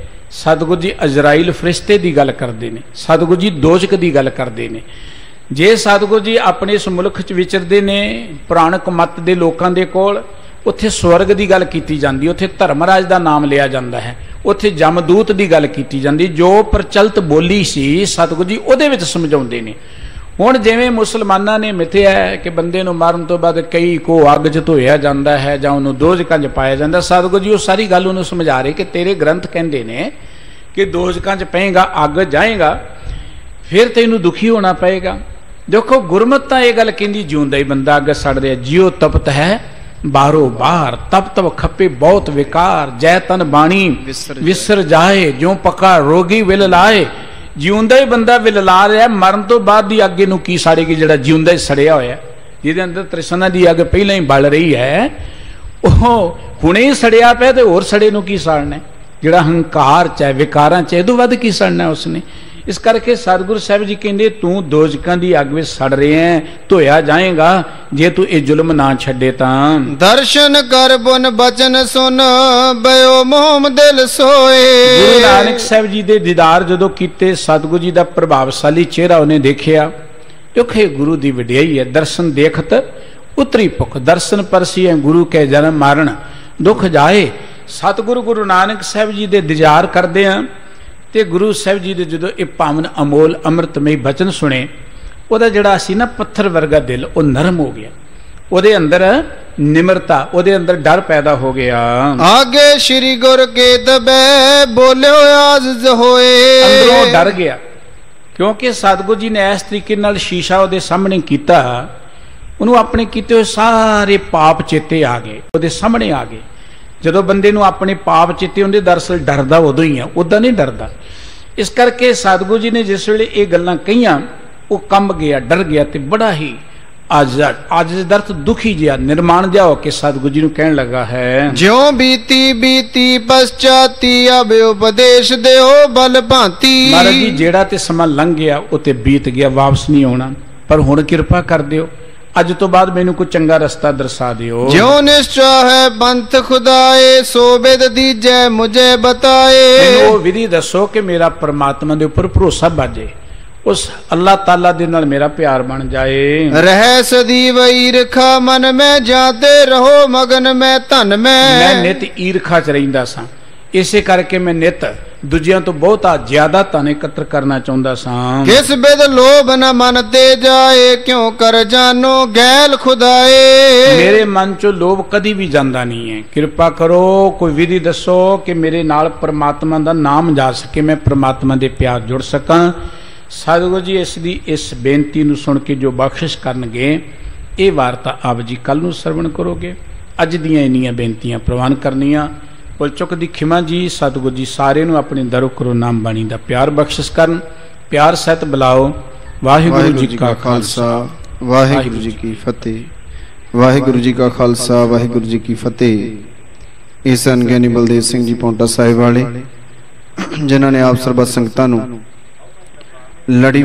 ਸਤਿਗੁਰੂ ਜੀ ਅਜ਼ਰਾਈਲ ਫਰਿਸ਼ਤੇ ਦੀ ਗੱਲ ਕਰਦੇ ਨੇ, ਸਤਿਗੁਰੂ ਜੀ ਦੋਜ਼ਖ ਦੀ ਗੱਲ ਕਰਦੇ ਨੇ। ਜੇ ਸਤਿਗੁਰੂ ਜੀ ਆਪਣੇ ਇਸ ਮੁਲਕ 'ਚ ਵਿਚਰਦੇ ਨੇ ਪੁਰਾਣਕ ਮੱਤ ਦੇ ਲੋਕਾਂ ਦੇ ਕੋਲ, ਉੱਥੇ ਸਵਰਗ ਦੀ ਗੱਲ ਕੀਤੀ ਜਾਂਦੀ, ਉੱਥੇ ਧਰਮਰਾਜ ਦਾ ਨਾਮ ਲਿਆ ਜਾਂਦਾ ਹੈ, ਉੱਥੇ ਜਮਦੂਤ ਦੀ ਗੱਲ ਕੀਤੀ ਜਾਂਦੀ। ਜੋ ਪ੍ਰਚਲਿਤ ਬੋਲੀ ਸੀ ਸਤਿਗੁਰੂ ਜੀ ਉਹਦੇ ਵਿੱਚ ਸਮਝਾਉਂਦੇ ਨੇ। ਹੁਣ ਜਿਵੇਂ ਮੁਸਲਮਾਨਾਂ ਨੇ ਮਿਥਿਆ ਹੈ ਕਿ ਬੰਦੇ ਨੂੰ ਮਾਰਨ ਤੋਂ ਬਾਅਦ ਕਈ ਕੋ ਅੱਗ 'ਚ ਧੋਇਆ ਜਾਂਦਾ ਹੈ ਜਾਂ ਉਹਨੂੰ ਦੋਜ਼ਕਾਂ 'ਚ ਪਾਇਆ ਜਾਂਦਾ, ਸਤਿਗੁਰੂ ਜੀ ਉਹ ਸਾਰੀ ਗੱਲ ਉਹਨੂੰ ਸਮਝਾ ਰਹੇ ਕਿ ਤੇਰੇ ਗ੍ਰੰਥ ਕਹਿੰਦੇ ਨੇ ਕਿ ਦੋਜ਼ਕਾਂ 'ਚ ਪਏਗਾ, ਅੱਗ ਜਾਏਗਾ, ਫਿਰ ਤੈਨੂੰ ਦੁਖੀ ਹੋਣਾ ਪਏਗਾ। ਦੇਖੋ ਗੁਰਮਤਿ ਤਾਂ ਇਹ ਗੱਲ ਕਹਿੰਦੀ ਜਿਉਂਦਾ ਹੀ ਬੰਦਾ ਅੱਗ ਸੜ ਰਿਹਾ, ਜਿਉ ਤਪਤ ਹੈ ਬਾਹਰੋਂ ਬਾਹਰ, ਤਪ ਤਪ ਖੱਪੇ ਬਹੁਤ ਵਿਕਾਰ, ਜੈ ਤਨ ਬਾਣੀ ਵਿਸਰ ਜਾਏ, ਜਿਉ ਪੱਕਾ ਰੋਗੀ ਵਿਲ ਲਾਏ। ਜਿਉਂਦਾ ਹੀ ਬੰਦਾ ਵਿਲ ਲਾ ਰਿਹਾ, ਮਰਨ ਤੋਂ ਬਾਅਦ ਦੀ ਅੱਗੇ ਨੂੰ ਕੀ ਸਾੜੇਗੀ? ਜਿਹੜਾ ਜਿਉਂਦਾ ਹੀ ਸੜਿਆ ਹੋਇਆ, ਜਿਹਦੇ ਅੰਦਰ ਤ੍ਰਿਸ਼ਨਾ ਦੀ ਅੱਗ ਪਹਿਲਾਂ ਹੀ ਬਲ ਰਹੀ ਹੈ, ਉਹ ਹੁਣੇ ਹੀ ਸੜਿਆ ਪਿਆ ਤੇ ਹੋਰ ਸੜੇ ਨੂੰ ਕੀ ਸਾੜਨਾ? ਜਿਹੜਾ ਹੰਕਾਰ 'ਚ ਹੈ, ਵਿਕਾਰਾਂ 'ਚ, ਇਹ ਤੋਂ ਵੱਧ ਕੀ ਸੜਨਾ ਉਸਨੇ? ਇਸ ਕਰਕੇ ਸਤਿਗੁਰੂ ਸਾਹਿਬ ਜੀ ਕਹਿੰਦੇ ਤੂੰ ਦੋਜ਼ਕਾਂ ਦੀ ਅੱਗ ਵਿੱਚ ਸੜ ਰਿਹਾ ਹੈ, ਧੋਇਆ ਜਾਏਗਾ ਜੇ ਤੂੰ ਇਹ ਜ਼ੁਲਮ ਨਾ ਛੱਡੇ ਤਾਂ। ਦਰਸ਼ਨ ਕਰ ਬੁਨ ਬਚਨ ਸੁਨ ਬਯੋ ਮੋਹਮ ਦਿਲ ਸੋਏ। ਗੁਰੂ ਨਾਨਕ ਸਾਹਿਬ ਜੀ ਦੇ ਦੀਦਾਰ ਜਦੋਂ ਕੀਤੇ, ਸਤਿਗੁਰੂ ਜੀ ਦਾ ਪ੍ਰਭਾਵਸ਼ਾਲੀ ਚਿਹਰਾ ਉਹਨੇ ਦੇਖਿਆ। ਕਿਉਂਕਿ ਗੁਰੂ ਦੀ ਵਡਿਆਈ ਹੈ। ਦਰਸ਼ਨ ਦੇਖਤ ਉਤਰੀ ਭੁਖ, ਦਰਸ਼ਨ ਪਰਸੀ ਹੈ ਗੁਰੂ ਕੇ ਜਨਮ ਮਾਰਨ ਦੁੱਖ ਜਾਏ। ਸਤਿਗੁਰੂ ਗੁਰੂ ਨਾਨਕ ਸਾਹਿਬ ਜੀ ਦੇ ਦੀਦਾਰ ਕਰਦੇ ਆ ਤੇ ਗੁਰੂ ਸਾਹਿਬ ਜੀ ਦੇ ਜਦੋਂ ਇਹ ਪਾਵਨ ਅਮੋਲ ਅੰਮ੍ਰਿਤਮਈ ਬਚਨ ਸੁਣੇ, ਉਹਦਾ ਜਿਹੜਾ ਸੀ ਨਾ ਪੱਥਰ ਵਰਗਾ ਦਿਲ, ਉਹ ਨਰਮ ਹੋ ਗਿਆ। ਉਹਦੇ ਅੰਦਰ ਨਿਮਰਤਾ, ਉਹਦੇ ਅੰਦਰ ਡਰ ਪੈਦਾ ਹੋ ਗਿਆ। ਆਗੇ ਸ਼੍ਰੀ ਗੁਰ ਕੇ ਦਬੈ ਬੋਲਿਓ ਆਜ਼ਿਜ਼ ਹੋਏ। ਅੰਦਰੋਂ ਡਰ ਗਿਆ, ਕਿਉਂਕਿ ਸਤਿਗੁਰੂ ਜੀ ਨੇ ਇਸ ਤਰੀਕੇ ਨਾਲ ਸ਼ੀਸ਼ਾ ਉਹਦੇ ਸਾਹਮਣੇ ਕੀਤਾ, ਉਹਨੂੰ ਆਪਣੇ ਕੀਤੇ ਹੋਏ ਸਾਰੇ ਪਾਪ ਚੇਤੇ ਆ ਗਏ, ਉਹਦੇ ਸਾਹਮਣੇ ਆ ਗਏ। ਜਦੋਂ ਬੰਦੇ ਨੂੰ ਆਪਣੇ ਪਾਪ ਚੇਤੇ ਹੁੰਦੇ, ਦਰਅਸਲ ਡਰਦਾ ਉਦੋਂ ਹੀ ਆ, ਉਦਾਂ ਨਹੀਂ ਡਰਦਾ। ਇਸ ਕਰਕੇ ਸਤਿਗੁਰੂ ਜੀ ਨੇ ਜਿਸ ਵੇਲੇ ਇਹ ਗੱਲਾਂ ਕਹੀਆਂ, ਉਹ ਕੰਬ ਗਿਆ, ਡਰ ਗਿਆ ਤੇ ਬੜਾ ਹੀ ਅੱਜ ਦਰਦ ਦੁਖੀ ਜਿਹਾ, ਨਿਰਮਾਣ ਜਿਹਾ ਹੋ ਕੇ ਸਤਿਗੁਰੂ ਜੀ ਨੂੰ ਕਹਿਣ ਲੱਗਾ ਹੈ, ਜਿਉ ਬੀਤੀ ਬੀਤੀ ਪਛਾਤੀ ਅਬ ਉਪਦੇਸ਼ ਦਿਓ ਬਲ ਭਾਂਤੀ। ਮਹਾਰਾਜ ਜੀ ਜਿਹੜਾ ਤੇ ਸਮਾਂ ਲੰਘ ਗਿਆ ਉਹ ਤੇ ਬੀਤ ਗਿਆ, ਵਾਪਸ ਨਹੀਂ ਆਉਣਾ, ਪਰ ਹੁਣ ਕਿਰਪਾ ਕਰ ਦਿਓ, ਅੱਜ ਤੋਂ ਬਾਅਦ ਮੈਨੂੰ ਕੋਈ ਚੰਗਾ ਰਸਤਾ ਦਰਸਾ ਦਿਓ। ਜਿਉ ਨਿਸ਼ਚਾ ਹੈ ਬੰਤ ਖੁਦਾਏ ਸੋ ਬਿਦ ਦੀਜੈ ਮੁਝੇ ਬਤਾਏ। ਮੈਨੂੰ ਉਹ ਵਿਧੀ ਦੱਸੋ ਕਿ ਮੇਰਾ ਪਰਮਾਤਮਾ ਦੇ ਉੱਪਰ ਭਰੋਸਾ ਬਾਜੇ, ਉਸ ਅੱਲਾਹ ਤਾਲਾ ਦੇ ਨਾਲ ਮੇਰਾ ਪਿਆਰ ਬਣ ਜਾਏ। ਰਹਿ ਸਦੀ ਈਰਖਾ ਮਨ ਮੈਂ ਜਾਤੇ ਰਹੋ ਮਗਨ ਮੈਂ ਧਨ ਮੈਂ ਨਿਤ ਈਰਖਾ 'ਚ ਰਹਿੰਦਾ ਸਾਂ, ਇਸੇ ਕਰਕੇ ਮੈਂ ਨਿਤ ਦੂਜਿਆਂ ਤੋਂ ਬਹੁਤਾ ਜ਼ਿਆਦਾ ਧਨ ਇਕੱਤਰ ਕਰਨਾ ਚਾਹੁੰਦਾ ਸਾਂ। ਕਿਸ ਬਿਦ ਲੋਭ ਨ ਮਨ ਤੇ ਜਾਏ ਕਿਉਂ ਕਰ ਜਾਨੋ ਗੈਲ ਖੁਦਾਏ। ਮੇਰੇ ਮਨ 'ਚੋਂ ਲੋਭ ਕਦੀ ਵੀ ਜਾਂਦਾ ਨਹੀਂ ਹੈ। ਕਿਰਪਾ ਕਰੋ ਕੋਈ ਵਿਧੀ ਦੱਸੋ ਕਿ ਮੇਰੇ ਨਾਲ ਪਰਮਾਤਮਾ ਦਾ ਨਾਮ ਜਾ ਸਕੇ, ਮੈਂ ਪਰਮਾਤਮਾ ਦੇ ਪਿਆਰ ਜੁੜ ਸਕਾਂ। ਸਤਿਗੁਰੂ ਜੀ ਇਸ ਬੇਨਤੀ ਨੂੰ ਸੁਣ ਕੇ ਜੋ ਬਖਸ਼ਿਸ਼ ਕਰਨਗੇ, ਇਹ ਵਾਰਤਾ ਆਪ ਜੀ ਕੱਲ ਨੂੰ ਸਰਵਣ ਕਰੋਗੇ। ਅੱਜ ਦੀਆਂ ਇੰਨੀਆਂ ਬੇਨਤੀਆਂ ਪ੍ਰਵਾਨ ਕਰਨੀਆਂ। ਭੁੱਲ ਚੁੱਕ ਦੀ ਖਿਮਾ ਜੀ। ਸਤਿਗੁਰੂ ਜੀ ਸਾਰਿਆਂ ਨੂੰ ਆਪਣੇ ਦਰੋ ਕਰੋ ਨਾਮ ਬਾਣੀ ਦਾ ਪਿਆਰ ਬਖਸ਼ਿਸ਼ ਕਰਨ, ਪਿਆਰ ਸਹਿਤ ਬੁਲਾਓ। ਵਾਹਿਗੁਰੂ ਜੀ ਕਾ ਖਾਲਸਾ, ਵਾਹਿਗੁਰੂ ਜੀ ਕੀ ਫਤਿਹ। ਵਾਹਿਗੁਰੂ ਜੀ ਕਾ ਖਾਲਸਾ, ਵਾਹਿਗੁਰੂ ਜੀ ਕੀ ਫਤਿਹ। ਇਸ ਅਨਗਿਆਨੀ ਬਲਦੇਵ ਸਿੰਘ ਜੀ ਪੌਂਟਾ ਸਾਹਿਬ ਵਾਲੇ, ਜਿਨ੍ਹਾਂ ਨੇ ਆਪ ਸਰਬੱਤ ਸੰਗਤਾਂ ਨੂੰ ਲੜੀ